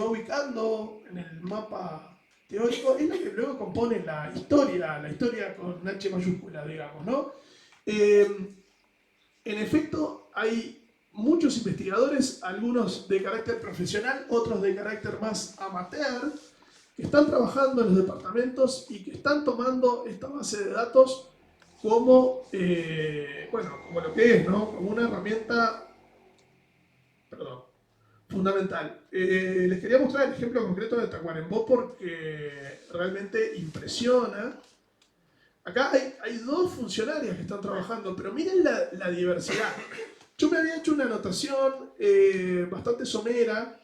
ubicando en el mapa teórico, es lo que luego compone la historia con H mayúscula, digamos, ¿no? En efecto, hay muchos investigadores, algunos de carácter profesional, otros de carácter más amateur, que están trabajando en los departamentos y que están tomando esta base de datos como, como lo que es, ¿no? Como una herramienta, fundamental. Les quería mostrar el ejemplo concreto de Tacuarembó porque realmente impresiona. Acá hay dos funcionarias que están trabajando, pero miren la diversidad. Yo me había hecho una anotación bastante somera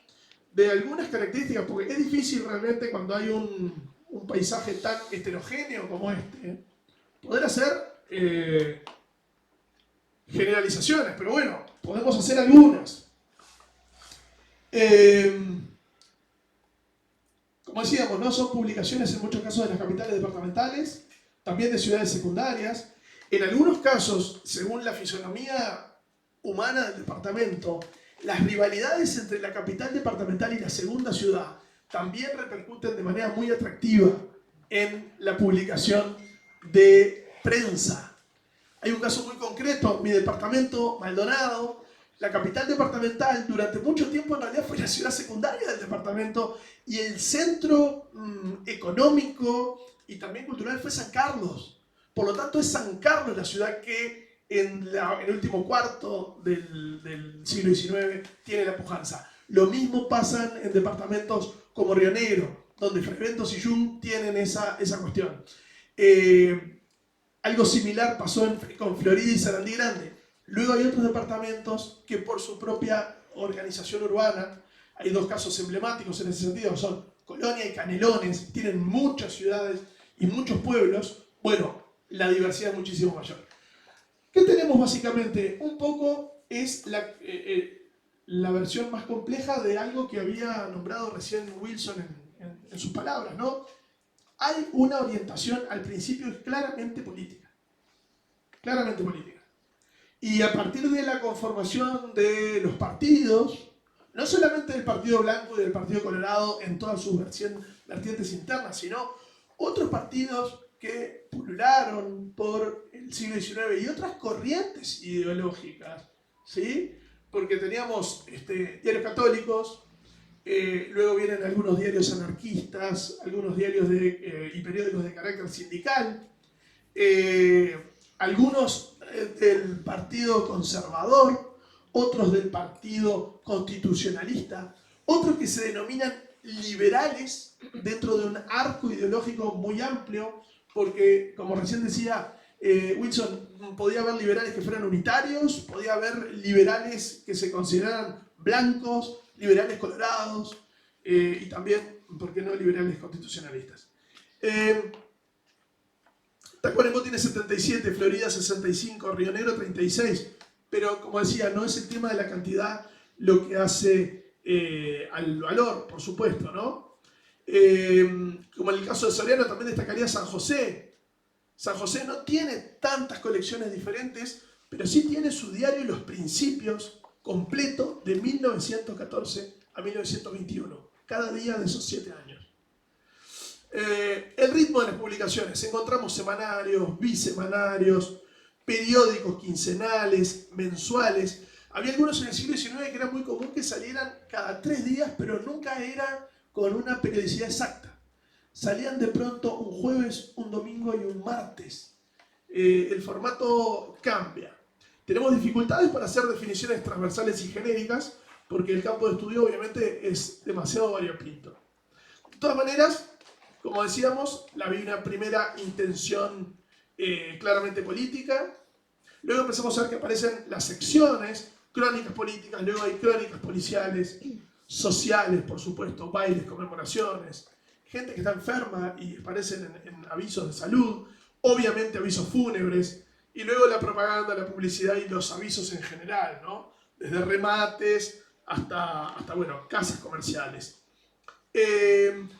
de algunas características, porque es difícil realmente cuando hay un paisaje tan heterogéneo como este, poder hacer generalizaciones, pero bueno, podemos hacer algunas. Como decíamos, ¿no? Son publicaciones en muchos casos de las capitales departamentales, también de ciudades secundarias. En algunos casos, según la fisonomía humana del departamento, las rivalidades entre la capital departamental y la segunda ciudad también repercuten de manera muy atractiva en la publicación de prensa. Hay un caso muy concreto, mi departamento, Maldonado, La capital departamental durante mucho tiempo en realidad fue la ciudad secundaria del departamento y el centro económico y también cultural fue San Carlos. Por lo tanto, es San Carlos la ciudad que en el último cuarto del siglo XIX tiene la pujanza. Lo mismo pasa en departamentos como Río Negro, donde Fragmentos y Jung tienen esa cuestión. Algo similar pasó con Florida y Sarandí Grande. Luego hay otros departamentos que por su propia organización urbana, hay dos casos emblemáticos en ese sentido, son Colonia y Canelones, tienen muchas ciudades y muchos pueblos. Bueno, la diversidad es muchísimo mayor. ¿Qué tenemos básicamente? Un poco es la versión más compleja de algo que había nombrado recién Wilson en sus palabras, ¿no? Hay una orientación, al principio, claramente política. Claramente política. Y a partir de la conformación de los partidos, no solamente del Partido Blanco y del Partido Colorado en todas sus vertientes internas, sino otros partidos que pulularon por el siglo XIX y otras corrientes ideológicas, ¿sí? Porque teníamos diarios católicos, luego vienen algunos diarios anarquistas, algunos diarios y periódicos de carácter sindical, algunos del Partido Conservador, otros del Partido Constitucionalista, otros que se denominan liberales dentro de un arco ideológico muy amplio, porque, como recién decía Wilson, podía haber liberales que fueran unitarios, podía haber liberales que se consideraran blancos, liberales colorados, y también, ¿por qué no, liberales constitucionalistas? Tacuarembó tiene 77, Florida 65, Río Negro 36, pero como decía, no es el tema de la cantidad lo que hace al valor, por supuesto, ¿no? Como en el caso de Soriano, también destacaría San José. San José no tiene tantas colecciones diferentes, pero sí tiene su diario Los Principios completo de 1914 a 1921, cada día de esos 7 años. El ritmo de las publicaciones, encontramos semanarios, bisemanarios, periódicos quincenales, mensuales. Había algunos en el siglo XIX que era muy común que salieran cada 3 días, pero nunca era con una periodicidad exacta. Salían de pronto un jueves, un domingo y un martes. El formato cambia. Tenemos dificultades para hacer definiciones transversales y genéricas, porque el campo de estudio obviamente es demasiado variopinto. De todas maneras, como decíamos, había una primera intención claramente política. Luego empezamos a ver que aparecen las secciones, crónicas políticas, luego hay crónicas policiales, sociales, por supuesto, bailes, conmemoraciones, gente que está enferma y aparecen en avisos de salud, obviamente avisos fúnebres, y luego la propaganda, la publicidad y los avisos en general, ¿no? Desde remates hasta bueno, casas comerciales.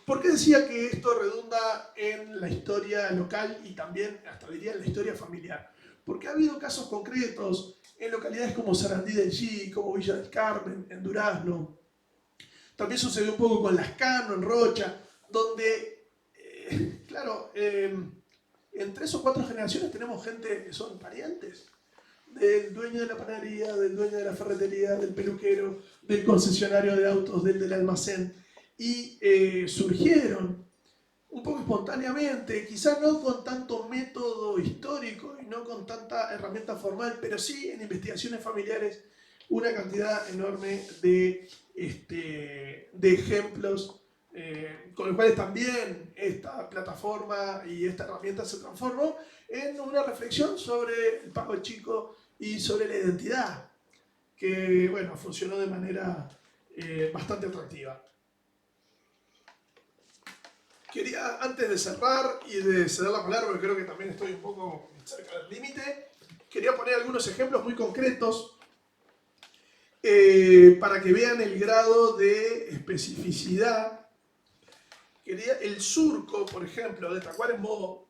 ¿Por qué decía que esto redunda en la historia local y también, hasta diría, en la historia familiar? Porque ha habido casos concretos en localidades como Sarandí del G, como Villa del Carmen, en Durazno. También sucedió un poco con Lascano, en Rocha, donde, claro, en 3 o 4 generaciones tenemos gente que son parientes. Del dueño de la panadería, del dueño de la ferretería, del peluquero, del concesionario de autos, del almacén. Y surgieron un poco espontáneamente, quizás no con tanto método histórico y no con tanta herramienta formal, pero sí en investigaciones familiares una cantidad enorme de ejemplos, con los cuales también esta plataforma y esta herramienta se transformó en una reflexión sobre el pago chico y sobre la identidad, que bueno, funcionó de manera bastante atractiva. Quería, antes de cerrar y de ceder la palabra, porque creo que también estoy un poco cerca del límite, quería poner algunos ejemplos muy concretos para que vean el grado de especificidad. El surco, por ejemplo, de Tacuarembó,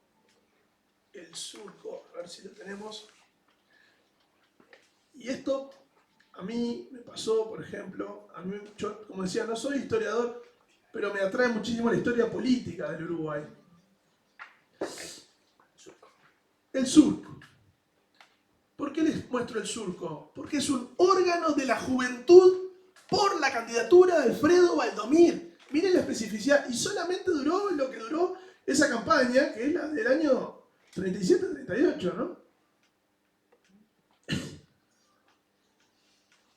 el surco, a ver si lo tenemos. Y esto a mí me pasó, por ejemplo, yo, como decía, no soy historiador, pero me atrae muchísimo la historia política del Uruguay. El surco. ¿Por qué les muestro el surco? Porque es un órgano de la juventud por la candidatura de Alfredo Valdomir. Miren la especificidad. Y solamente duró lo que duró esa campaña, que es la del año 37-38, ¿no?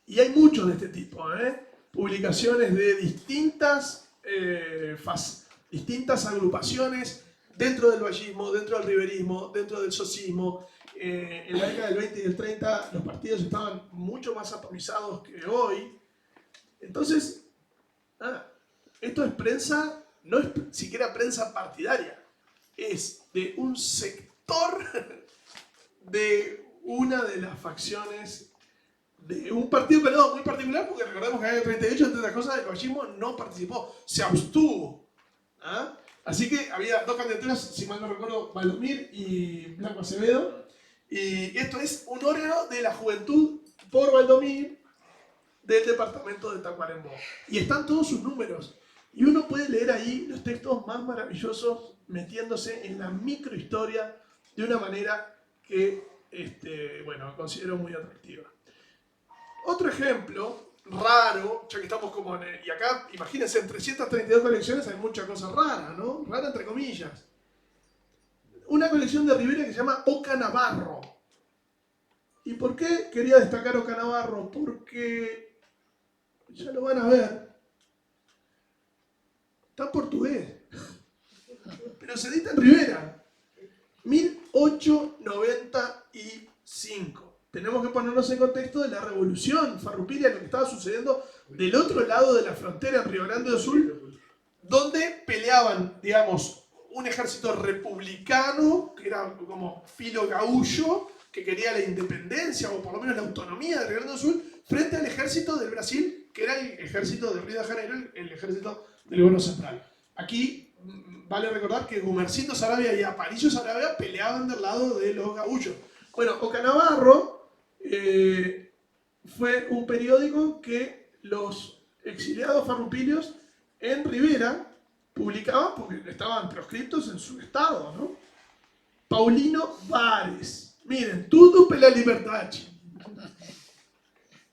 Y hay muchos de este tipo, publicaciones de distintas agrupaciones dentro del vallismo, dentro del riverismo, dentro del socismo. En la década del 20 y del 30 los partidos estaban mucho más atomizados que hoy. Entonces, esto es prensa, no es siquiera prensa partidaria, es de un sector de una de las facciones de un partido muy particular, porque recordemos que en el 38, entre otras cosas, el vallismo no participó, se abstuvo. Así que había dos candidaturas, si mal no recuerdo, Valdomir y Blanco Acevedo. Y esto es un órgano de la juventud por Valdomir del departamento de Tacuarembó. Y están todos sus números. Y uno puede leer ahí los textos más maravillosos metiéndose en la microhistoria de una manera que, bueno, considero muy atractiva. Otro ejemplo raro, ya que estamos como en y acá, imagínense, en 332 colecciones hay mucha cosa rara, ¿no? Rara entre comillas. Una colección de Rivera que se llama Oca Navarro. ¿Y por qué quería destacar Oca Navarro? Porque, ya lo van a ver, está en portugués, pero se edita en Rivera, 1895. Tenemos que ponernos en contexto de la revolución farroupilha, lo que estaba sucediendo del otro lado de la frontera en Río Grande do Sul, donde peleaban, digamos, un ejército republicano, que era como filo gaullo, que quería la independencia, o por lo menos la autonomía de Río Grande do Sul, frente al ejército del Brasil, que era el ejército de Río de Janeiro, el ejército del gobierno central. Aquí vale recordar que Gumercindo Saravia y Aparicio Saravia peleaban del lado de los gaullos. Bueno, Oca Navarro fue un periódico que los exiliados farroupilhos en Rivera publicaban porque estaban proscriptos en su estado, ¿no? Paulino Vares. Miren, tutto per la libertà.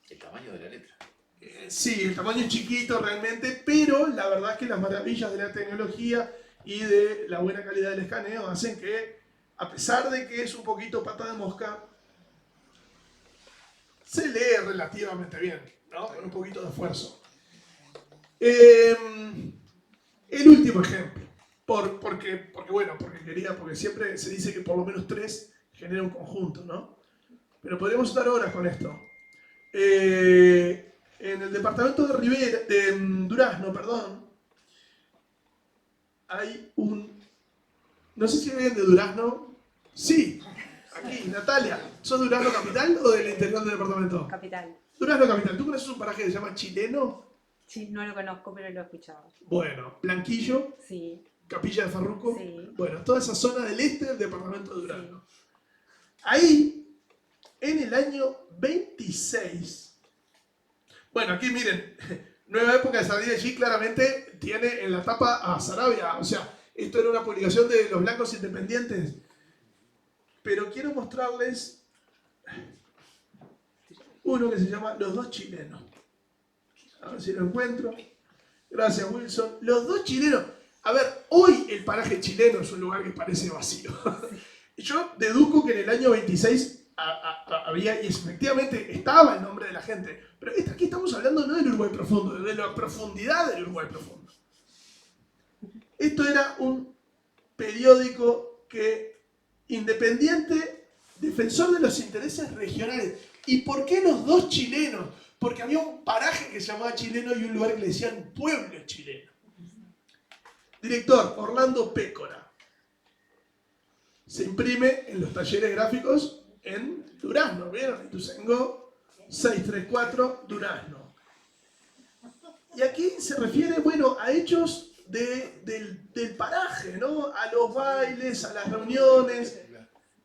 El tamaño de la letra. Sí, el tamaño es chiquito realmente, pero la verdad es que las maravillas de la tecnología y de la buena calidad del escaneo hacen que, a pesar de que es un poquito pata de mosca, se lee relativamente bien, ¿no? Con un poquito de esfuerzo. El último ejemplo, porque siempre se dice que por lo menos 3 genera un conjunto, ¿no? Pero podríamos estar horas con esto. En el departamento de Durazno, hay un... No sé si hay alguien de Durazno. Sí, aquí, Natalia. ¿Sos de Durazno Capital o del interior del departamento? Capital. Durazno Capital. ¿Tú conoces un paraje que se llama Chileno? Sí, no lo conozco, pero lo he escuchado. Bueno, Blanquillo, Sí, Capilla de Farruco. sí. Bueno, toda esa zona del este del departamento de Durazno. Sí. Ahí, en el año 26... Bueno, aquí miren, Nueva Época de Sarabia allí claramente tiene en la tapa a Sarabia. O sea, esto era una publicación de los blancos independientes. Pero quiero mostrarles uno que se llama Los Dos Chilenos. A ver si lo encuentro. Gracias, Wilson. Los Dos Chilenos. A ver, hoy el paraje chileno es un lugar que parece vacío. Yo deduzco que en el año 26 había, y efectivamente estaba el nombre de la gente, pero aquí estamos hablando no del Uruguay profundo, de la profundidad del Uruguay profundo. Esto era un periódico independiente, defensor de los intereses regionales. ¿Y por qué Los Dos Chilenos? Porque había un paraje que se llamaba Chileno y un lugar que le decían Pueblo Chileno. Director, Orlando Pécora. Se imprime en los talleres gráficos en Durazno, ¿vieron? Ituzaingó 634 Durazno. Y aquí se refiere, bueno, a hechos del paraje, ¿no? A los bailes, a las reuniones,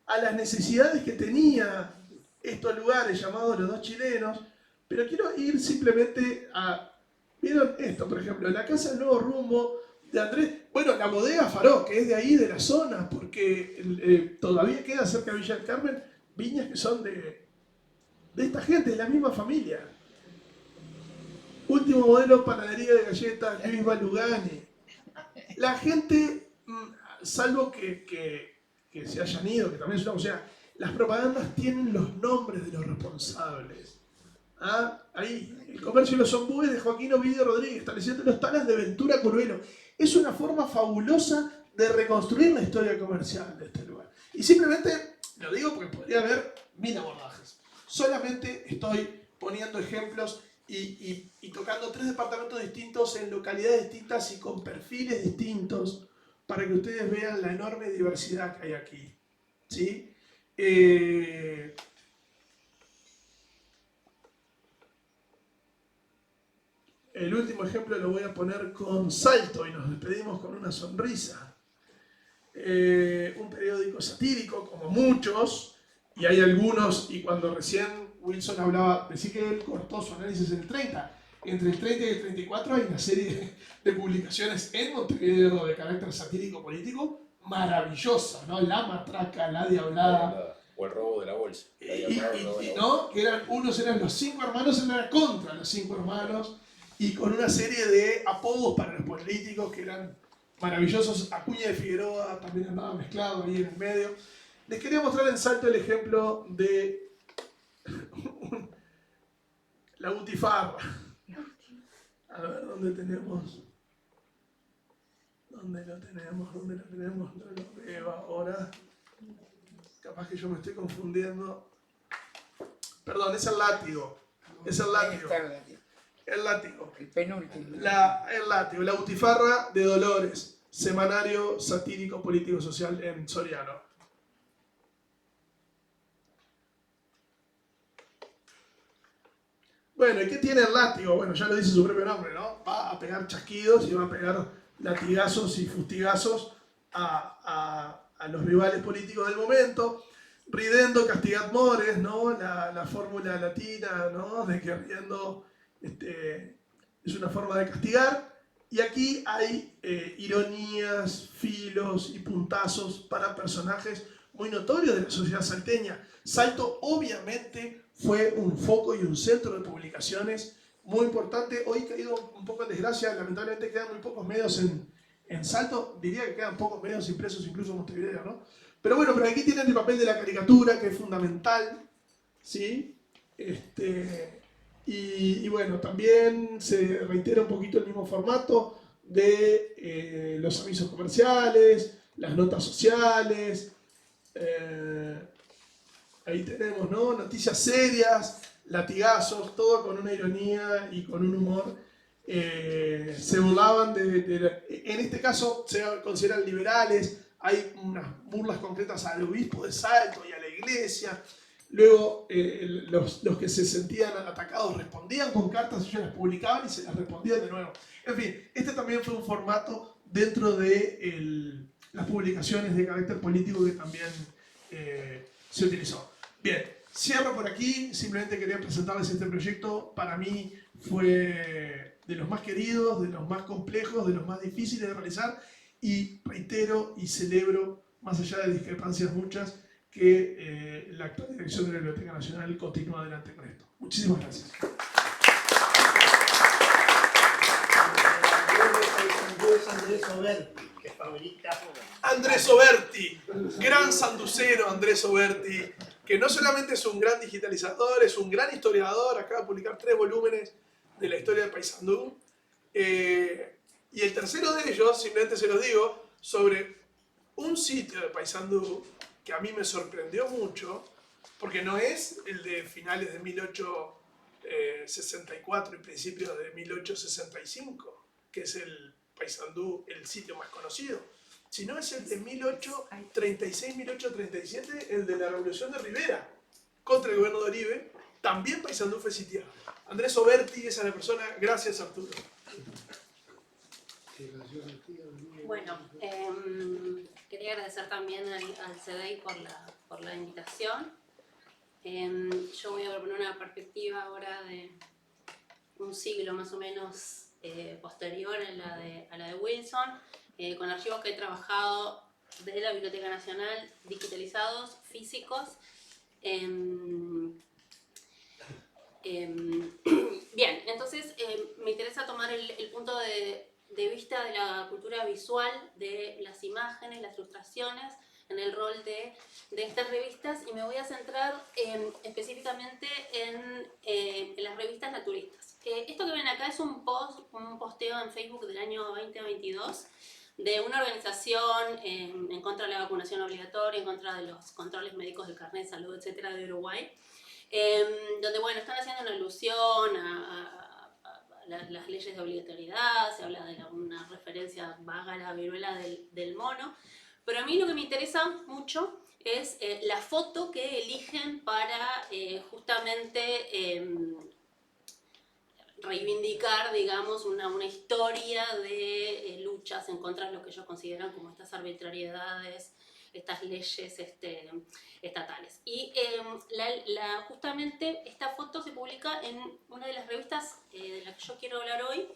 a las necesidades que tenía estos lugares llamados Los Dos Chilenos. Pero quiero ir simplemente a... ¿Vieron esto, por ejemplo? La Casa del Nuevo Rumbo de Andrés... Bueno, la bodega Faró, que es de ahí, de la zona, porque todavía queda cerca de Villa del Carmen viñas que son de de esta gente, de la misma familia. Último modelo, panadería de galletas, Luis Balugani. La gente, salvo que se hayan ido, que también es una... O sea, las propagandas tienen los nombres de los responsables. ¿Ah? Ahí, el comercio de los ombúes de Joaquín Ovidio Rodríguez, estableciendo los talas de Ventura Curvelo. Es una forma fabulosa de reconstruir la historia comercial de este lugar. Y simplemente, lo digo porque podría haber 1000 abordajes. Solamente estoy poniendo ejemplos y tocando 3 departamentos distintos en localidades distintas y con perfiles distintos para que ustedes vean la enorme diversidad que hay aquí. ¿Sí? El último ejemplo lo voy a poner con Salto y nos despedimos con una sonrisa. Un periódico satírico, como muchos, y hay algunos, y cuando recién Wilson hablaba, decía que él cortó su análisis en el 30. Entre el 30 y el 34 hay una serie de publicaciones en Montevideo de carácter satírico político maravillosa, ¿no? La matraca, la diablada. O el robo de la bolsa. ¿No? Que unos eran los 5 hermanos, otros eran contra los 5 hermanos, y con una serie de apodos para los políticos que eran maravillosos. Acuña de Figueroa también andaba mezclado ahí en el medio. Les quería mostrar en Salto el ejemplo de la butifarra. A ver, ¿dónde tenemos? ¿Dónde lo tenemos? ¿Dónde lo tenemos? No lo veo ahora. Capaz que yo me estoy confundiendo. Perdón, es el látigo. Es el látigo. El látigo. El penúltimo. El látigo. La butifarra de Dolores. Semanario satírico político social en Soriano. Bueno, ¿y qué tiene el látigo? Bueno, ya lo dice su propio nombre, ¿no? Va a pegar chasquidos y va a pegar latigazos y fustigazos a los rivales políticos del momento. Ridendo castigat mores, ¿no? La fórmula latina, ¿no? De que riendo es una forma de castigar. Y aquí hay ironías, filos y puntazos para personajes muy notorios de la sociedad salteña. Salto, obviamente, fue un foco y un centro de publicaciones muy importante. Hoy caído un poco en desgracia, lamentablemente quedan muy pocos medios en Salto. Diría que quedan pocos medios impresos incluso en Montevideo, ¿no? Pero bueno, pero aquí tienen el papel de la caricatura, que es fundamental, ¿sí? Y bueno, también se reitera un poquito el mismo formato de los avisos comerciales, las notas sociales. Ahí tenemos, ¿no? Noticias serias, latigazos, todo con una ironía y con un humor. Se burlaban en este caso se consideran liberales, hay unas burlas concretas al obispo de Salto y a la iglesia. Luego los que se sentían atacados respondían con cartas, ellos las publicaban y se las respondían de nuevo. En fin, este también fue un formato dentro de las publicaciones de carácter político que también se utilizó. Bien, cierro por aquí, simplemente quería presentarles este proyecto. Para mí fue de los más queridos, de los más complejos, de los más difíciles de realizar, y reitero y celebro, más allá de discrepancias muchas, que la actual dirección de la Biblioteca Nacional continúa adelante con esto. Muchísimas gracias. Andrés Oberti, que fabrica... Andrés Oberti, gran sanducero Andrés Oberti, que no solamente es un gran digitalizador, es un gran historiador, acaba de publicar 3 volúmenes de la historia de Paysandú. Y el tercero de ellos, simplemente se los digo, sobre un sitio de Paysandú que a mí me sorprendió mucho, porque no es el de finales de 1864 y principios de 1865, que es el Paysandú, el sitio más conocido, sino es el de 1836-1837, el de la Revolución de Rivera, contra el gobierno de Oribe. También Paysandú fue sitiado. Andrés Oberti, esa es la persona. Gracias, Arturo. Bueno, quería agradecer también al CDI por la invitación. Yo voy a proponer una perspectiva ahora de un siglo más o menos posterior a la de Wilson, con archivos que he trabajado de la Biblioteca Nacional, digitalizados, físicos. Bien, entonces me interesa tomar el punto de vista de la cultura visual, de las imágenes, las ilustraciones, en el rol de estas revistas, y me voy a centrar específicamente en las revistas naturistas. Esto que ven acá es un posteo en Facebook del año 2022 de una organización en contra de la vacunación obligatoria, en contra de los controles médicos del carnet de salud, etcétera, de Uruguay, donde, bueno, están haciendo una alusión a las leyes de obligatoriedad, se habla de una referencia vaga a la viruela del mono, pero a mí lo que me interesa mucho es la foto que eligen para justamente reivindicar, digamos, una historia de luchas en contra de lo que ellos consideran como estas arbitrariedades, estas leyes estatales. Y justamente esta foto se publica en una de las revistas de la que yo quiero hablar hoy,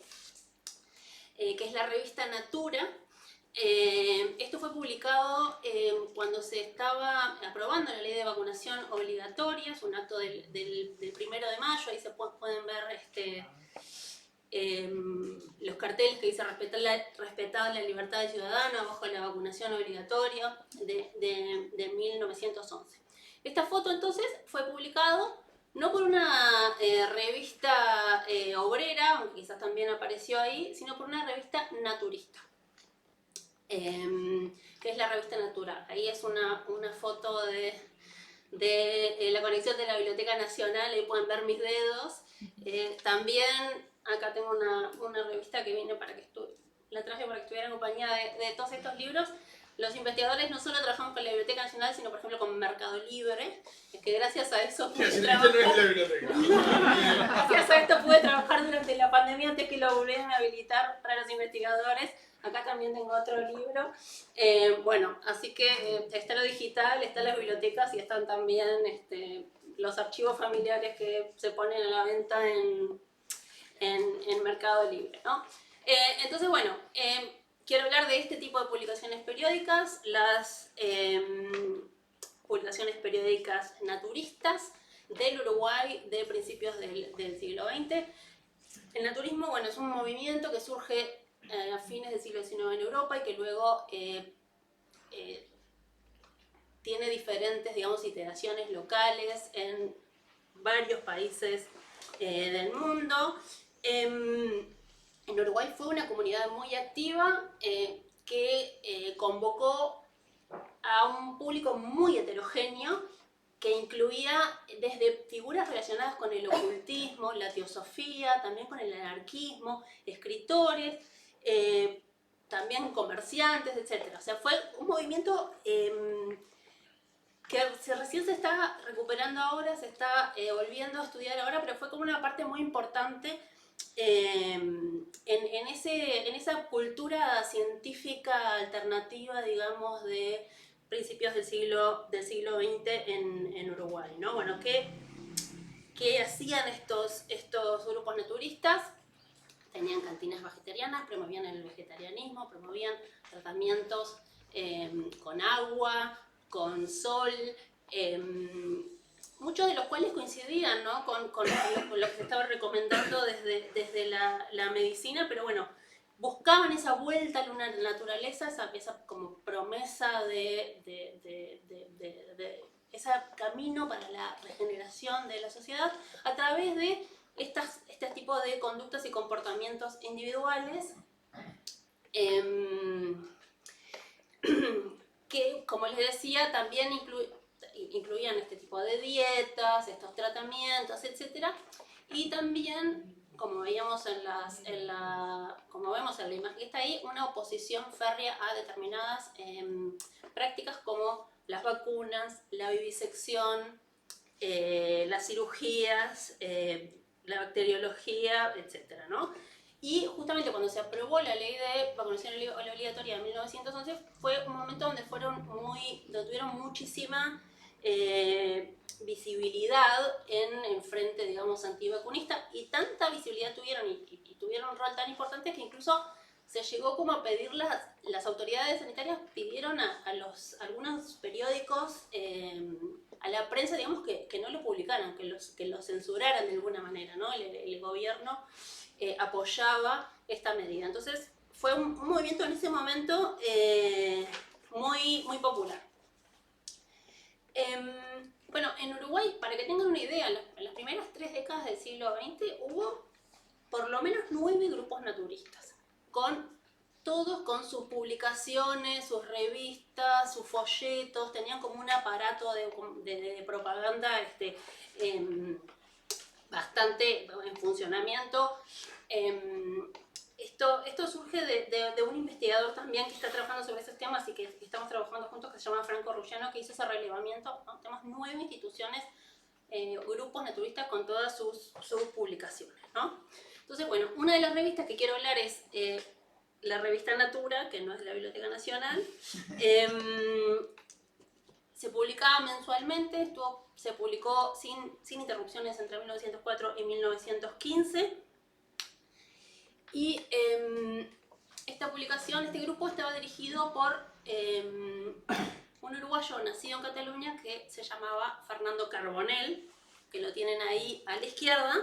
que es la revista Natura. Esto fue publicado cuando se estaba aprobando la ley de vacunación obligatoria, es un acto del 1 de mayo, ahí se pueden ver los carteles que dice respetar la libertad del ciudadano bajo la vacunación obligatoria de 1911. Esta foto entonces fue publicado no por una revista obrera, aunque quizás también apareció ahí, sino por una revista naturista. Que es la revista Natural. Ahí es una foto de la conexión de la Biblioteca Nacional, ahí pueden ver mis dedos. También acá tengo una revista que vine la traje para que estuviera en compañía de todos estos libros. Los investigadores no solo trabajamos con la Biblioteca Nacional, sino por ejemplo con Mercado Libre, es que gracias a eso pude trabajar. No es la biblioteca. Gracias a esto pude trabajar durante la pandemia antes que lo volvieran a habilitar para los investigadores. Acá también tengo otro libro. Bueno, así que está lo digital, están las bibliotecas y están también los archivos familiares que se ponen a la venta en Mercado Libre, ¿no? Entonces, bueno, quiero hablar de este tipo de publicaciones periódicas, las publicaciones periódicas naturistas del Uruguay de principios del siglo XX. El naturismo, bueno, es un movimiento que surge a fines del siglo XIX en Europa y que luego tiene diferentes, digamos, iteraciones locales en varios países del mundo. En Uruguay fue una comunidad muy activa que convocó a un público muy heterogéneo que incluía desde figuras relacionadas con el ocultismo, la teosofía, también con el anarquismo, escritores, también comerciantes, etc. O sea, fue un movimiento que recién se está recuperando ahora, se está volviendo a estudiar ahora, pero fue como una parte muy importante en esa cultura científica alternativa, digamos, de principios del siglo XX en Uruguay, ¿no? Bueno, ¿qué hacían estos grupos naturistas? Tenían cantinas vegetarianas, promovían el vegetarianismo, promovían tratamientos con agua, con sol, muchos de los cuales coincidían, ¿no? con lo que se estaba recomendando desde la medicina, pero bueno, buscaban esa vuelta a la naturaleza, esa como promesa de ese camino para la regeneración de la sociedad a través de este tipo de conductas y comportamientos individuales que, como les decía, también incluían este tipo de dietas, estos tratamientos, etc. Y también, como veíamos como vemos en la imagen que está ahí, una oposición férrea a determinadas prácticas como las vacunas, la vivisección, las cirugías, la bacteriología, etc., ¿no? Y justamente cuando se aprobó la ley de vacunación obligatoria en 1911 fue un momento donde tuvieron muchísima visibilidad en frente, digamos, antivacunista, y tanta visibilidad tuvieron y tuvieron un rol tan importante que incluso se llegó como a pedir, las autoridades sanitarias pidieron a algunos periódicos a la prensa, digamos, que no lo publicaran, que lo censuraran de alguna manera, ¿no? El gobierno apoyaba esta medida. Entonces fue un movimiento en ese momento muy popular. Bueno, en Uruguay, para que tengan una idea, en las primeras 3 décadas del siglo XX hubo por lo menos 9 grupos naturistas, todos con sus publicaciones, sus revistas, sus folletos, tenían como un aparato de propaganda bastante en funcionamiento. Esto surge de un investigador también que está trabajando sobre esos temas y que estamos trabajando juntos, que se llama Franco Ruggano, que hizo ese relevamiento, ¿no? Tenemos 9 instituciones, grupos naturistas con todas sus publicaciones, ¿no? Entonces, bueno, una de las revistas que quiero hablar es la revista Natura, que no es de la Biblioteca Nacional. Se publicaba mensualmente, se publicó sin interrupciones entre 1904 y 1915. Y esta publicación, este grupo estaba dirigido por un uruguayo nacido en Cataluña que se llamaba Fernando Carbonell, que lo tienen ahí a la izquierda.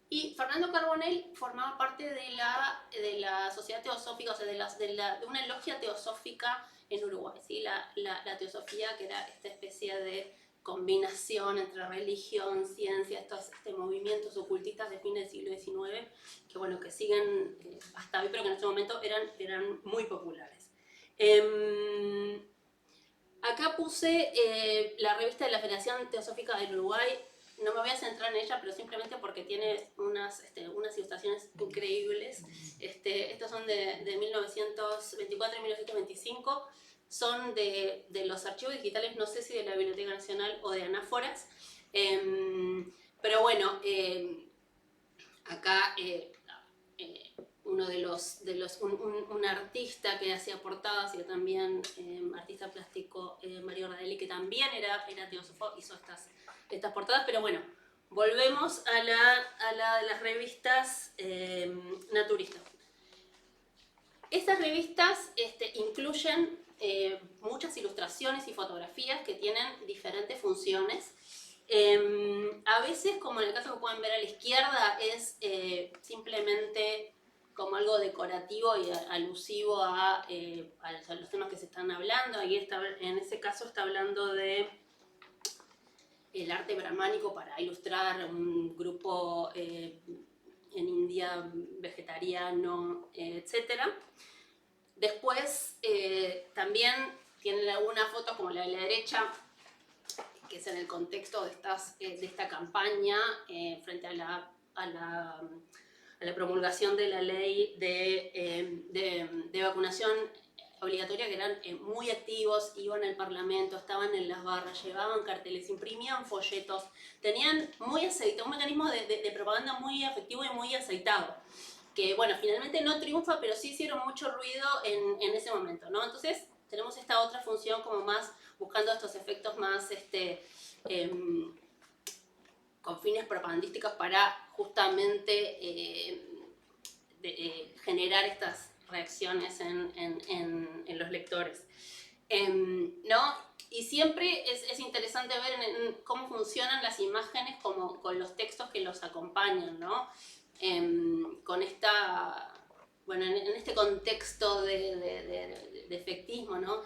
Y Fernando Carbonell formaba parte de la Sociedad Teosófica, o sea, de una logia teosófica en Uruguay, ¿sí? La teosofía, que era esta especie de combinación entre religión, ciencia, estos movimientos ocultistas de fines del siglo XIX, que bueno, que siguen hasta hoy, pero que en este momento eran muy populares. Acá puse la revista de la Federación Teosófica del Uruguay. No me voy a centrar en ella, pero simplemente porque tiene unas ilustraciones increíbles. Estos son de 1924 y 1925. Son de los archivos digitales, no sé si de la Biblioteca Nacional o de Anáforas. Pero bueno, acá uno un artista que hacía portadas, y también artista plástico, Mario Radelli, que también era teósofo, hizo estas portadas. Pero bueno, volvemos a la de las revistas naturistas. Estas revistas incluyen muchas ilustraciones y fotografías que tienen diferentes funciones. A veces, como en el caso que pueden ver a la izquierda, es simplemente como algo decorativo y alusivo a los temas que se están hablando. Ahí en ese caso está hablando de el arte brahmánico para ilustrar un grupo en India vegetariano, etc. Después también tienen algunas fotos como la de la derecha, que es en el contexto de esta campaña frente a la promulgación de la ley de vacunación obligatoria, que eran muy activos, iban al Parlamento, estaban en las barras, llevaban carteles, imprimían folletos, tenían muy aceitado, un mecanismo de propaganda muy efectivo y muy aceitado, que bueno, finalmente no triunfa, pero sí hicieron mucho ruido en ese momento, ¿no? Entonces tenemos esta otra función como más buscando estos efectos más con fines propagandísticos para justamente generar estas reacciones en los lectores, ¿no? Y siempre es interesante ver en cómo funcionan las imágenes como con los textos que los acompañan, ¿no? Con bueno, en este contexto de efectismo, ¿no?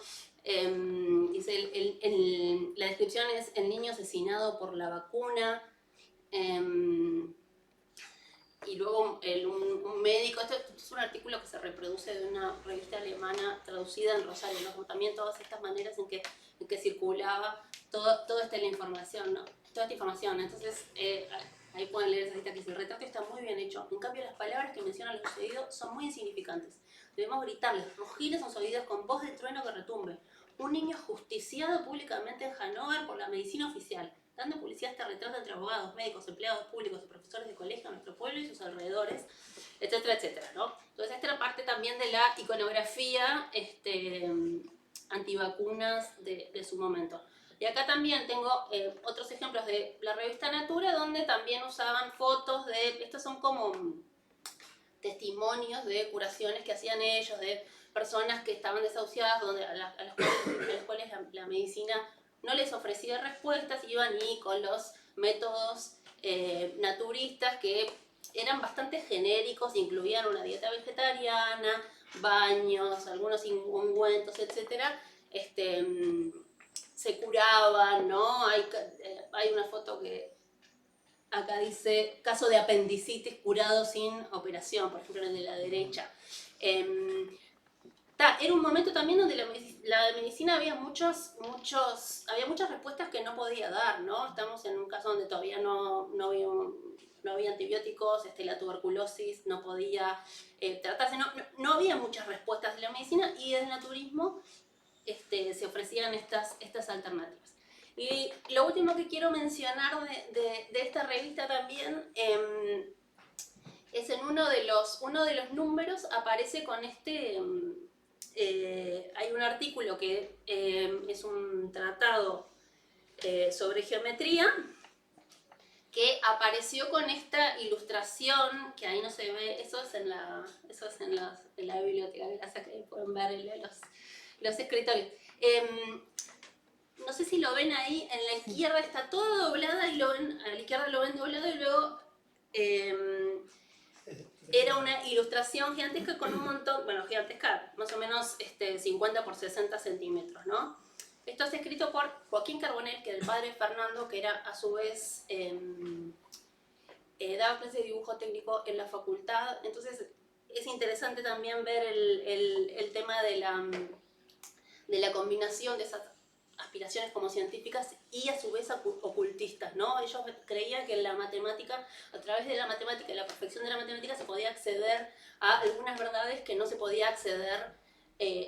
Dice, la descripción es el niño asesinado por la vacuna. Y luego un médico, esto es un artículo que se reproduce de una revista alemana traducida en Rosario, ¿no? Como también todas estas maneras en que circulaba toda esta información, ¿no? Toda esta información. Entonces, ahí pueden leer esa cita que dice: el retrato está muy bien hecho, en cambio las palabras que mencionan lo sucedido son muy insignificantes. Debemos gritarles, rugirles a sus oídos con voz de trueno que retumbe. Un niño justiciado públicamente en Hannover por la medicina oficial, dando publicidad a este retrato entre abogados, médicos, empleados públicos y profesores de colegio, nuestro pueblo y sus alrededores, etcétera, etcétera, ¿no? Entonces esta era parte también de la iconografía antivacunas de su momento. Y acá también tengo otros ejemplos de la revista Natura, donde también usaban fotos estos son como testimonios de curaciones que hacían ellos, de personas que estaban desahuciadas, a las cuales la medicina no les ofrecía respuestas, iban y con los métodos naturistas que eran bastante genéricos, incluían una dieta vegetariana, baños, algunos ungüentos, etc. Se curaban, ¿no? Hay una foto que acá dice caso de apendicitis curado sin operación, por ejemplo en el de la derecha. Era un momento también donde la medicina había muchas respuestas que no podía dar, ¿no? Estamos en un caso donde todavía no había antibióticos, la tuberculosis no podía tratarse, no había muchas respuestas de la medicina, y del naturismo se ofrecían estas alternativas. Y lo último que quiero mencionar de esta revista también es en uno de los números aparece con hay un artículo que es un tratado sobre geometría que apareció con esta ilustración, que ahí no se ve, eso es en la biblioteca, gracias, que ahí pueden ver los escritorios. No sé si lo ven ahí, en la izquierda está todo doblada, y a la izquierda lo ven doblado, y luego era una ilustración gigantesca con un montón, bueno, gigantesca, más o menos 50 por 60 centímetros, ¿no? Esto es escrito por Joaquín Carbonell, que es el padre de Fernando, que era a su vez, daba clases de dibujo técnico en la facultad. Entonces es interesante también ver el tema de la combinación de esas aspiraciones como científicas y a su vez ocultistas, ¿no? Ellos creían que en la matemática, a través de la matemática y la perfección de la matemática, se podía acceder a algunas verdades que no se podía acceder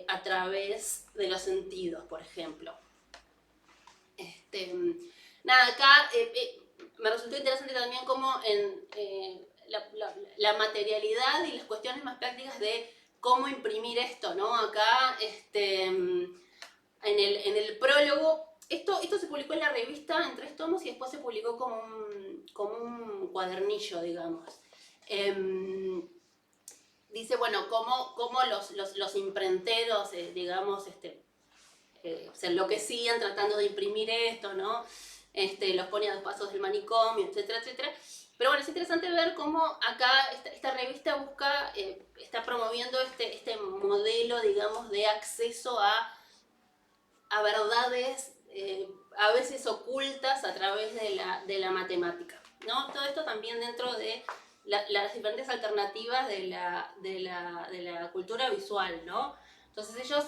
a través de los sentidos, por ejemplo. Acá me resultó interesante también como en la materialidad y las cuestiones más prácticas de cómo imprimir esto, ¿no? Acá, en el prólogo, esto se publicó en la revista en 3 tomos y después se publicó como un cuadernillo, digamos. Dice, bueno, cómo los imprenteros, digamos, se enloquecían tratando de imprimir esto, ¿no? Los pone a 2 pasos del manicomio, etcétera, etcétera. Pero bueno, es interesante ver cómo acá esta revista está promoviendo este modelo, digamos, de acceso a verdades a veces ocultas a través de la matemática, ¿no? Todo esto también dentro de las diferentes alternativas de la cultura visual, ¿no? Entonces ellos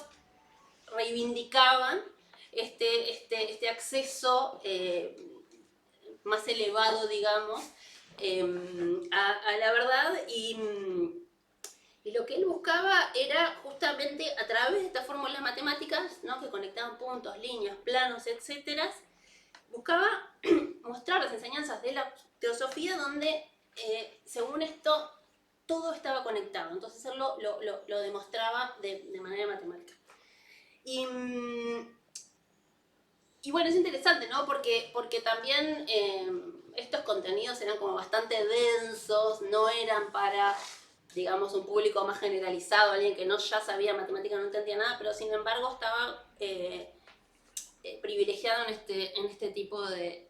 reivindicaban este acceso más elevado, digamos, a la verdad, y lo que él buscaba era justamente a través de estas fórmulas matemáticas, ¿no? Que conectaban puntos, líneas, planos, etc., buscaba mostrar las enseñanzas de la teosofía donde, según esto, todo estaba conectado. Entonces él lo demostraba de manera matemática. Y bueno, es interesante, ¿no? Porque también estos contenidos eran como bastante densos, no eran para, digamos, un público más generalizado, alguien que ya sabía matemática, no entendía nada, pero sin embargo estaba privilegiado en este tipo de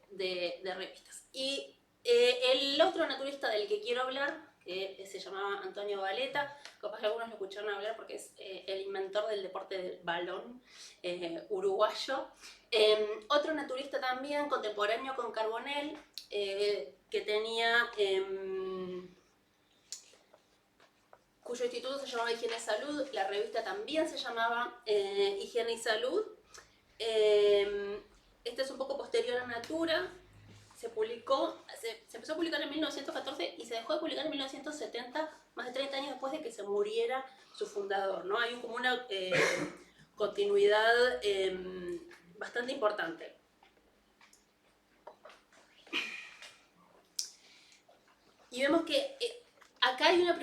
revistas. Y el otro naturista del que quiero hablar, que se llamaba Antonio Valeta, capaz que algunos lo escucharon hablar porque es el inventor del deporte del balón uruguayo. Otro naturista también, contemporáneo con Carbonell, que tenía... cuyo instituto se llamaba Higiene y Salud, la revista también se llamaba Higiene y Salud. Este es un poco posterior a Natura, se empezó a publicar en 1914 y se dejó de publicar en 1970, más de 30 años después de que se muriera su fundador, ¿no? Hay como una continuidad bastante importante. Y vemos que acá hay una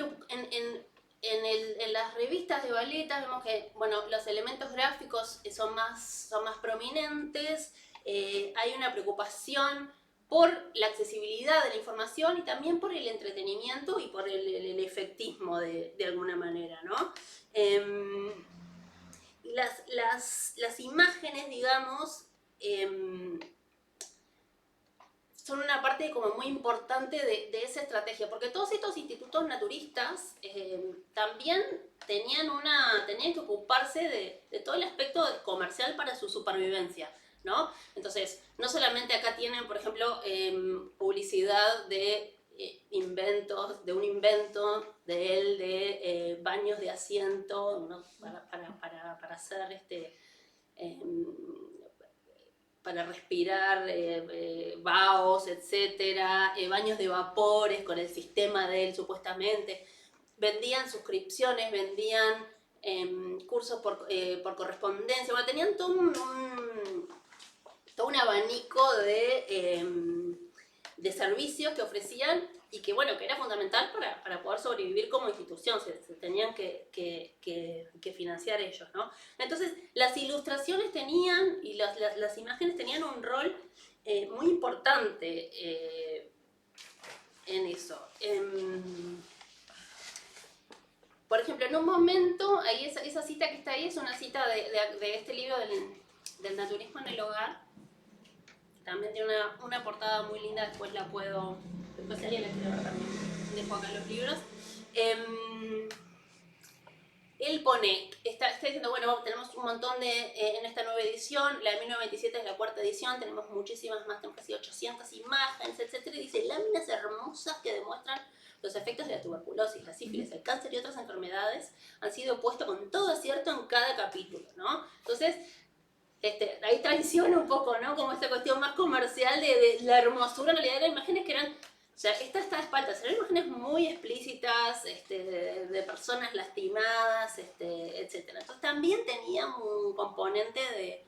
en las revistas de Valeta vemos que, bueno, los elementos gráficos son más prominentes, hay una preocupación por la accesibilidad de la información y también por el entretenimiento y por el efectismo de alguna manera, ¿no? Las imágenes, digamos, son una parte como muy importante de esa estrategia, porque todos estos institutos naturistas también tenían que ocuparse de todo el aspecto comercial para su supervivencia, ¿no? Entonces, no solamente acá tienen, por ejemplo, publicidad de inventos, de un invento de él, de baños de asiento, ¿no? para hacer para respirar vaos, etcétera, baños de vapores con el sistema de él supuestamente. Vendían suscripciones, vendían cursos por correspondencia, bueno, tenían todo un abanico de servicios que ofrecían y que, bueno, que era fundamental para poder sobrevivir como institución, se tenían que financiar ellos, ¿no? Entonces, las ilustraciones tenían, y las imágenes tenían un rol muy importante en eso. Por ejemplo, en un momento, ahí esa cita que está ahí es una cita de este libro del naturismo en el hogar. También tiene una portada muy linda, después si alguien la quiere ver también, dejo acá los libros. Él está diciendo, bueno, tenemos un montón en esta nueva edición, la de 1927 es la cuarta edición, tenemos muchísimas más, tenemos casi 800 imágenes, etc. Y dice, láminas hermosas que demuestran los efectos de la tuberculosis, la sífilis, el cáncer y otras enfermedades han sido puestos con todo acierto en cada capítulo, ¿no? Entonces, ahí traiciona un poco, ¿no? Como esta cuestión más comercial de la hermosura, en realidad eran imágenes que eran, o sea, esta está de espaldas, eran imágenes muy explícitas, de personas lastimadas, etc. Entonces también tenían un componente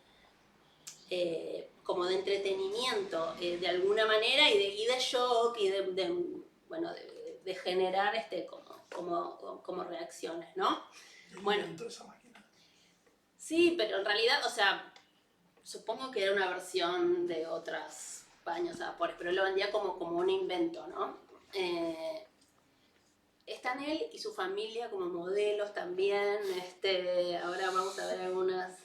como de entretenimiento, de alguna manera, y de shock, y de generar como reacciones, ¿no? Bueno, sí, pero en realidad, o sea, supongo que era una versión de otras baños de vapores, pero lo vendía como un invento, ¿no? Están él y su familia como modelos también. Ahora vamos a ver algunas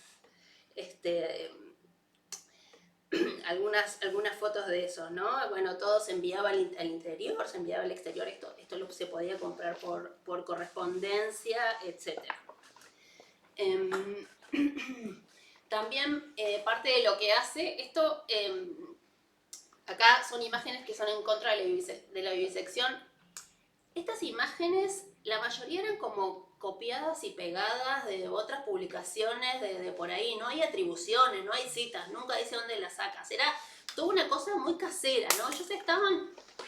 fotos de eso, ¿no? Bueno, todo se enviaba al interior, se enviaba al exterior, esto se podía comprar por correspondencia, etc. También parte de lo que hace esto, acá son imágenes que son en contra de la vivisección. Estas imágenes, la mayoría eran como copiadas y pegadas de otras publicaciones de por ahí, no hay atribuciones, no hay citas, nunca dice dónde las sacas, era toda una cosa muy casera, ¿no? Ellos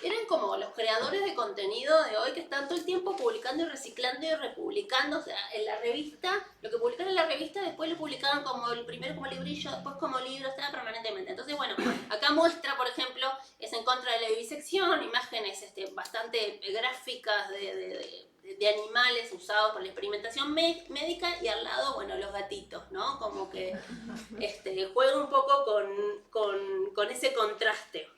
eran como los creadores de contenido de hoy que están todo el tiempo publicando y reciclando y republicando, o sea, en la revista, lo que publicaron en la revista después lo publicaban primero como librillo, después como libro, estaba permanentemente. Entonces, bueno, acá muestra, por ejemplo, es en contra de la vivisección, imágenes bastante gráficas de animales usados por la experimentación médica y al lado, bueno, los gatitos, ¿no? Como que juega un poco con ese contraste.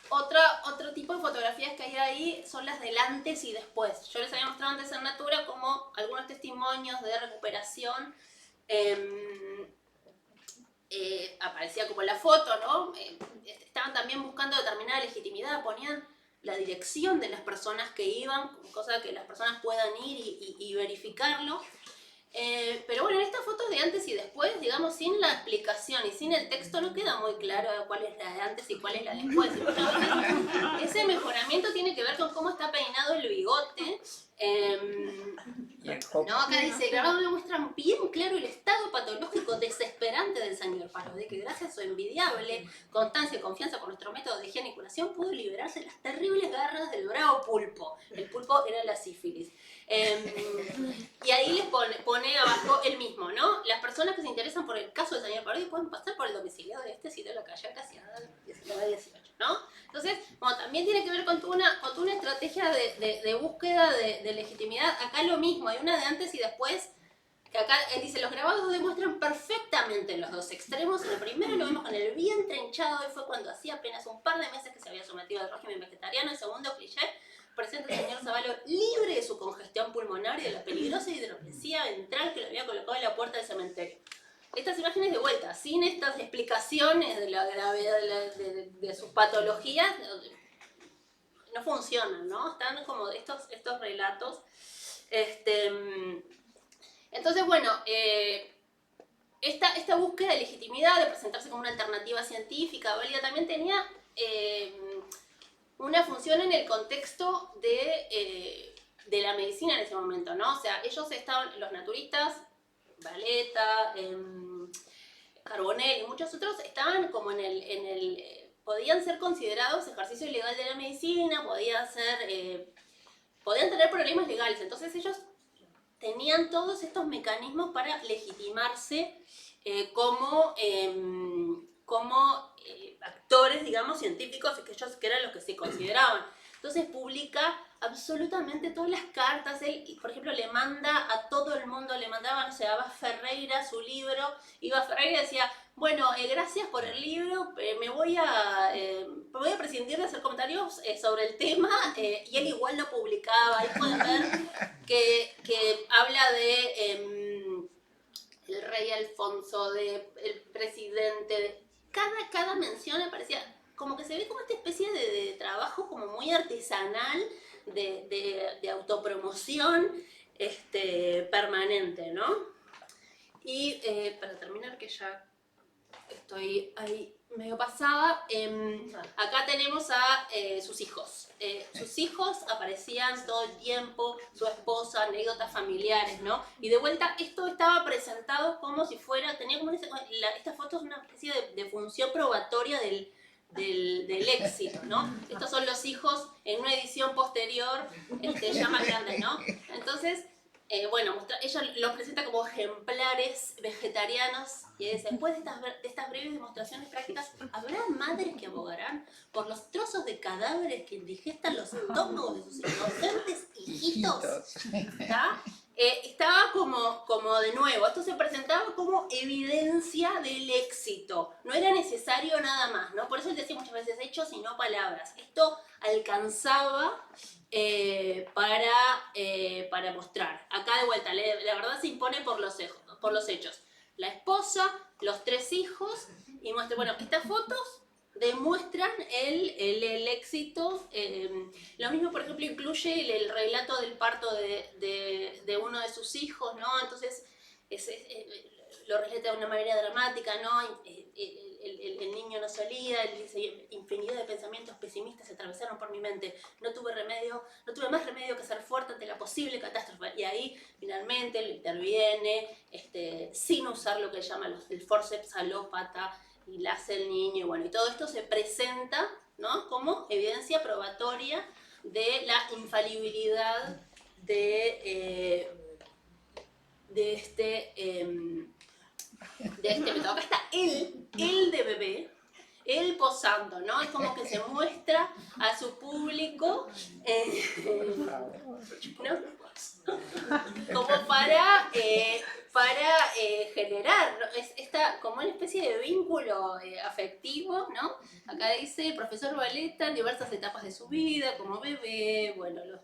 Otro tipo de fotografías que hay ahí son las del antes y después. Yo les había mostrado antes en Natura como algunos testimonios de recuperación. Aparecía como la foto, ¿no? Estaban también buscando determinada legitimidad, ponían la dirección de las personas que iban, cosa que las personas puedan ir y verificarlo. Pero bueno, en estas fotos de antes y después, digamos, sin la explicación y sin el texto, no queda muy claro cuál es la de antes y cuál es la de después. Ese mejoramiento tiene que ver con cómo está peinado el bigote. No, acá dice, grabado me muestran bien claro el estado patológico desesperante del señor Parodi, que gracias a su envidiable constancia y confianza con nuestro método de higiene y curación pudo liberarse de las terribles garras del bravo pulpo. El pulpo era la sífilis. Y ahí les pone abajo el mismo, ¿no? Las personas que se interesan por el caso del señor Parodi pueden pasar por el domiciliado de este sitio de la calle Casiada 19-18, ¿no? Entonces, bueno, también tiene que ver con toda una estrategia de búsqueda de legitimidad. Acá lo mismo, hay una de antes y después, que acá dice, los grabados demuestran perfectamente los dos extremos. En el primero lo vemos con el vientre hinchado, y fue cuando hacía apenas un par de meses que se había sometido al régimen vegetariano. El segundo cliché, presenta el señor Zavallo libre de su congestión pulmonar y de la peligrosa hidropesía ventral que lo había colocado en la puerta del cementerio. Estas imágenes de vuelta, sin estas explicaciones de la gravedad de sus patologías, no funcionan, ¿no? Están como estos relatos. Entonces, bueno, esta búsqueda de legitimidad, de presentarse como una alternativa científica válida, también tenía una función en el contexto de la medicina en ese momento, ¿no? O sea, ellos estaban, los naturistas, Valeta, Carbonell y muchos otros, estaban como podían ser considerados ejercicio ilegal de la medicina, podían tener problemas legales. Entonces ellos tenían todos estos mecanismos para legitimarse como actores, digamos, científicos, que eran los que se consideraban. Entonces publica absolutamente todas las cartas. Él, por ejemplo, le manda a todo el mundo, le mandaba, no sé, a Bas Ferreira su libro. Iba Ferreira y decía, bueno, gracias por el libro, me voy a prescindir de hacer comentarios sobre el tema, y él igual lo publicaba. Ahí pueden ver que habla de el rey Alfonso, de el presidente, cada mención me parecía como que se ve como esta especie de trabajo como muy artesanal, de autopromoción permanente, ¿no? Y para terminar, que ya estoy ahí medio pasada, acá tenemos a sus hijos. Sus hijos aparecían todo el tiempo, su esposa, anécdotas familiares, ¿no? Y de vuelta, esto estaba presentado como si fuera, tenía como esta foto es una especie de función probatoria del éxito, ¿no? Estos son los hijos en una edición posterior, ya más grandes, ¿no? Entonces, bueno, ella los presenta como ejemplares vegetarianos y después de estas breves demostraciones prácticas, ¿habrá madres que abogarán por los trozos de cadáveres que indigestan los estómagos de sus inocentes hijitos? ¿Está? Estaba como de nuevo, esto se presentaba como evidencia del éxito, no era necesario nada más, ¿no? Por eso él decía muchas veces hechos y no palabras. Esto alcanzaba para mostrar. Acá de vuelta, la verdad se impone por los hechos. La esposa, los 3 hijos, y muestra, bueno, estas fotos demuestran el éxito. Lo mismo, por ejemplo, incluye el relato del parto de uno de sus hijos, ¿no? Entonces lo relata de una manera dramática, ¿no? El niño no salía, él dice, infinidad de pensamientos pesimistas se atravesaron por mi mente, no tuve más remedio que ser fuerte ante la posible catástrofe. Y ahí finalmente lo interviene, sin usar lo que llama el forceps alópata, y la hace el niño, y bueno, y todo esto se presenta, ¿no?, como evidencia probatoria de la infalibilidad de este método. Acá está él de bebé, él posando, ¿no? Es como que se muestra a su público, ¿no? Como para generar, ¿no? Esta como una especie de vínculo afectivo, ¿no? Acá dice el profesor Valeta en diversas etapas de su vida, como bebé, bueno, los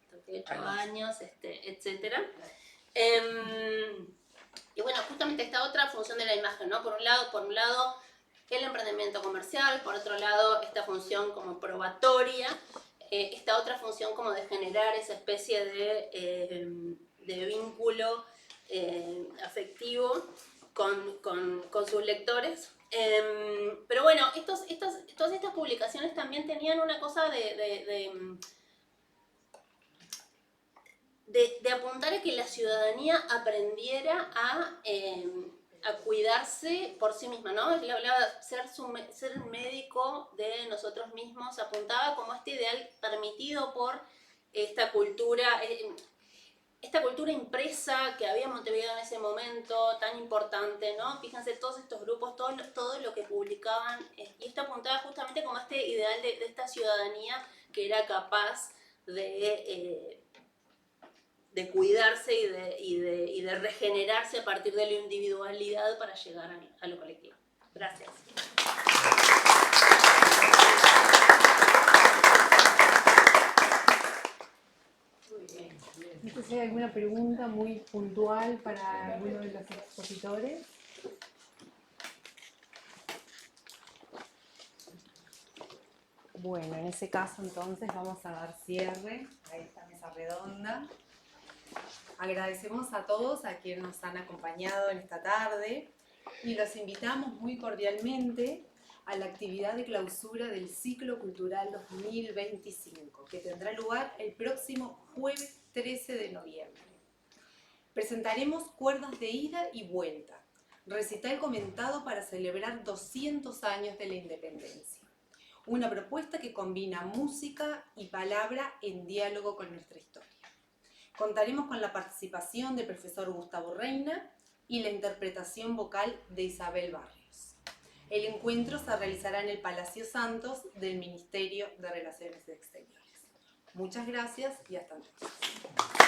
38 años, etcétera. Y bueno, justamente esta otra función de la imagen, ¿no? Por un lado el emprendimiento comercial, por otro lado esta función como probatoria, esta otra función como de generar esa especie de vínculo afectivo con sus lectores. Pero bueno, todas estas publicaciones también tenían una cosa de apuntar a que la ciudadanía aprendiera a cuidarse por sí misma, ¿no? Él hablaba de ser médico de nosotros mismos, apuntaba como este ideal permitido por esta cultura impresa que había en Montevideo en ese momento tan importante, ¿no? Fíjense todos estos grupos, todo lo que publicaban, y esto apuntaba justamente como este ideal de esta ciudadanía que era capaz de cuidarse y de regenerarse a partir de la individualidad para llegar a lo colectivo. Gracias. alguna pregunta muy puntual para alguno de los expositores? Bueno, en ese caso entonces vamos a dar cierre a esta mesa redonda. Agradecemos a todos a quienes nos han acompañado en esta tarde y los invitamos muy cordialmente a la actividad de clausura del Ciclo Cultural 2025, que tendrá lugar el próximo jueves 13 de noviembre. Presentaremos Cuerdas de ida y vuelta, recital comentado para celebrar 200 años de la independencia. Una propuesta que combina música y palabra en diálogo con nuestra historia. Contaremos con la participación del profesor Gustavo Reina y la interpretación vocal de Isabel Barrios. El encuentro se realizará en el Palacio Santos del Ministerio de Relaciones Exteriores. Muchas gracias y hasta luego.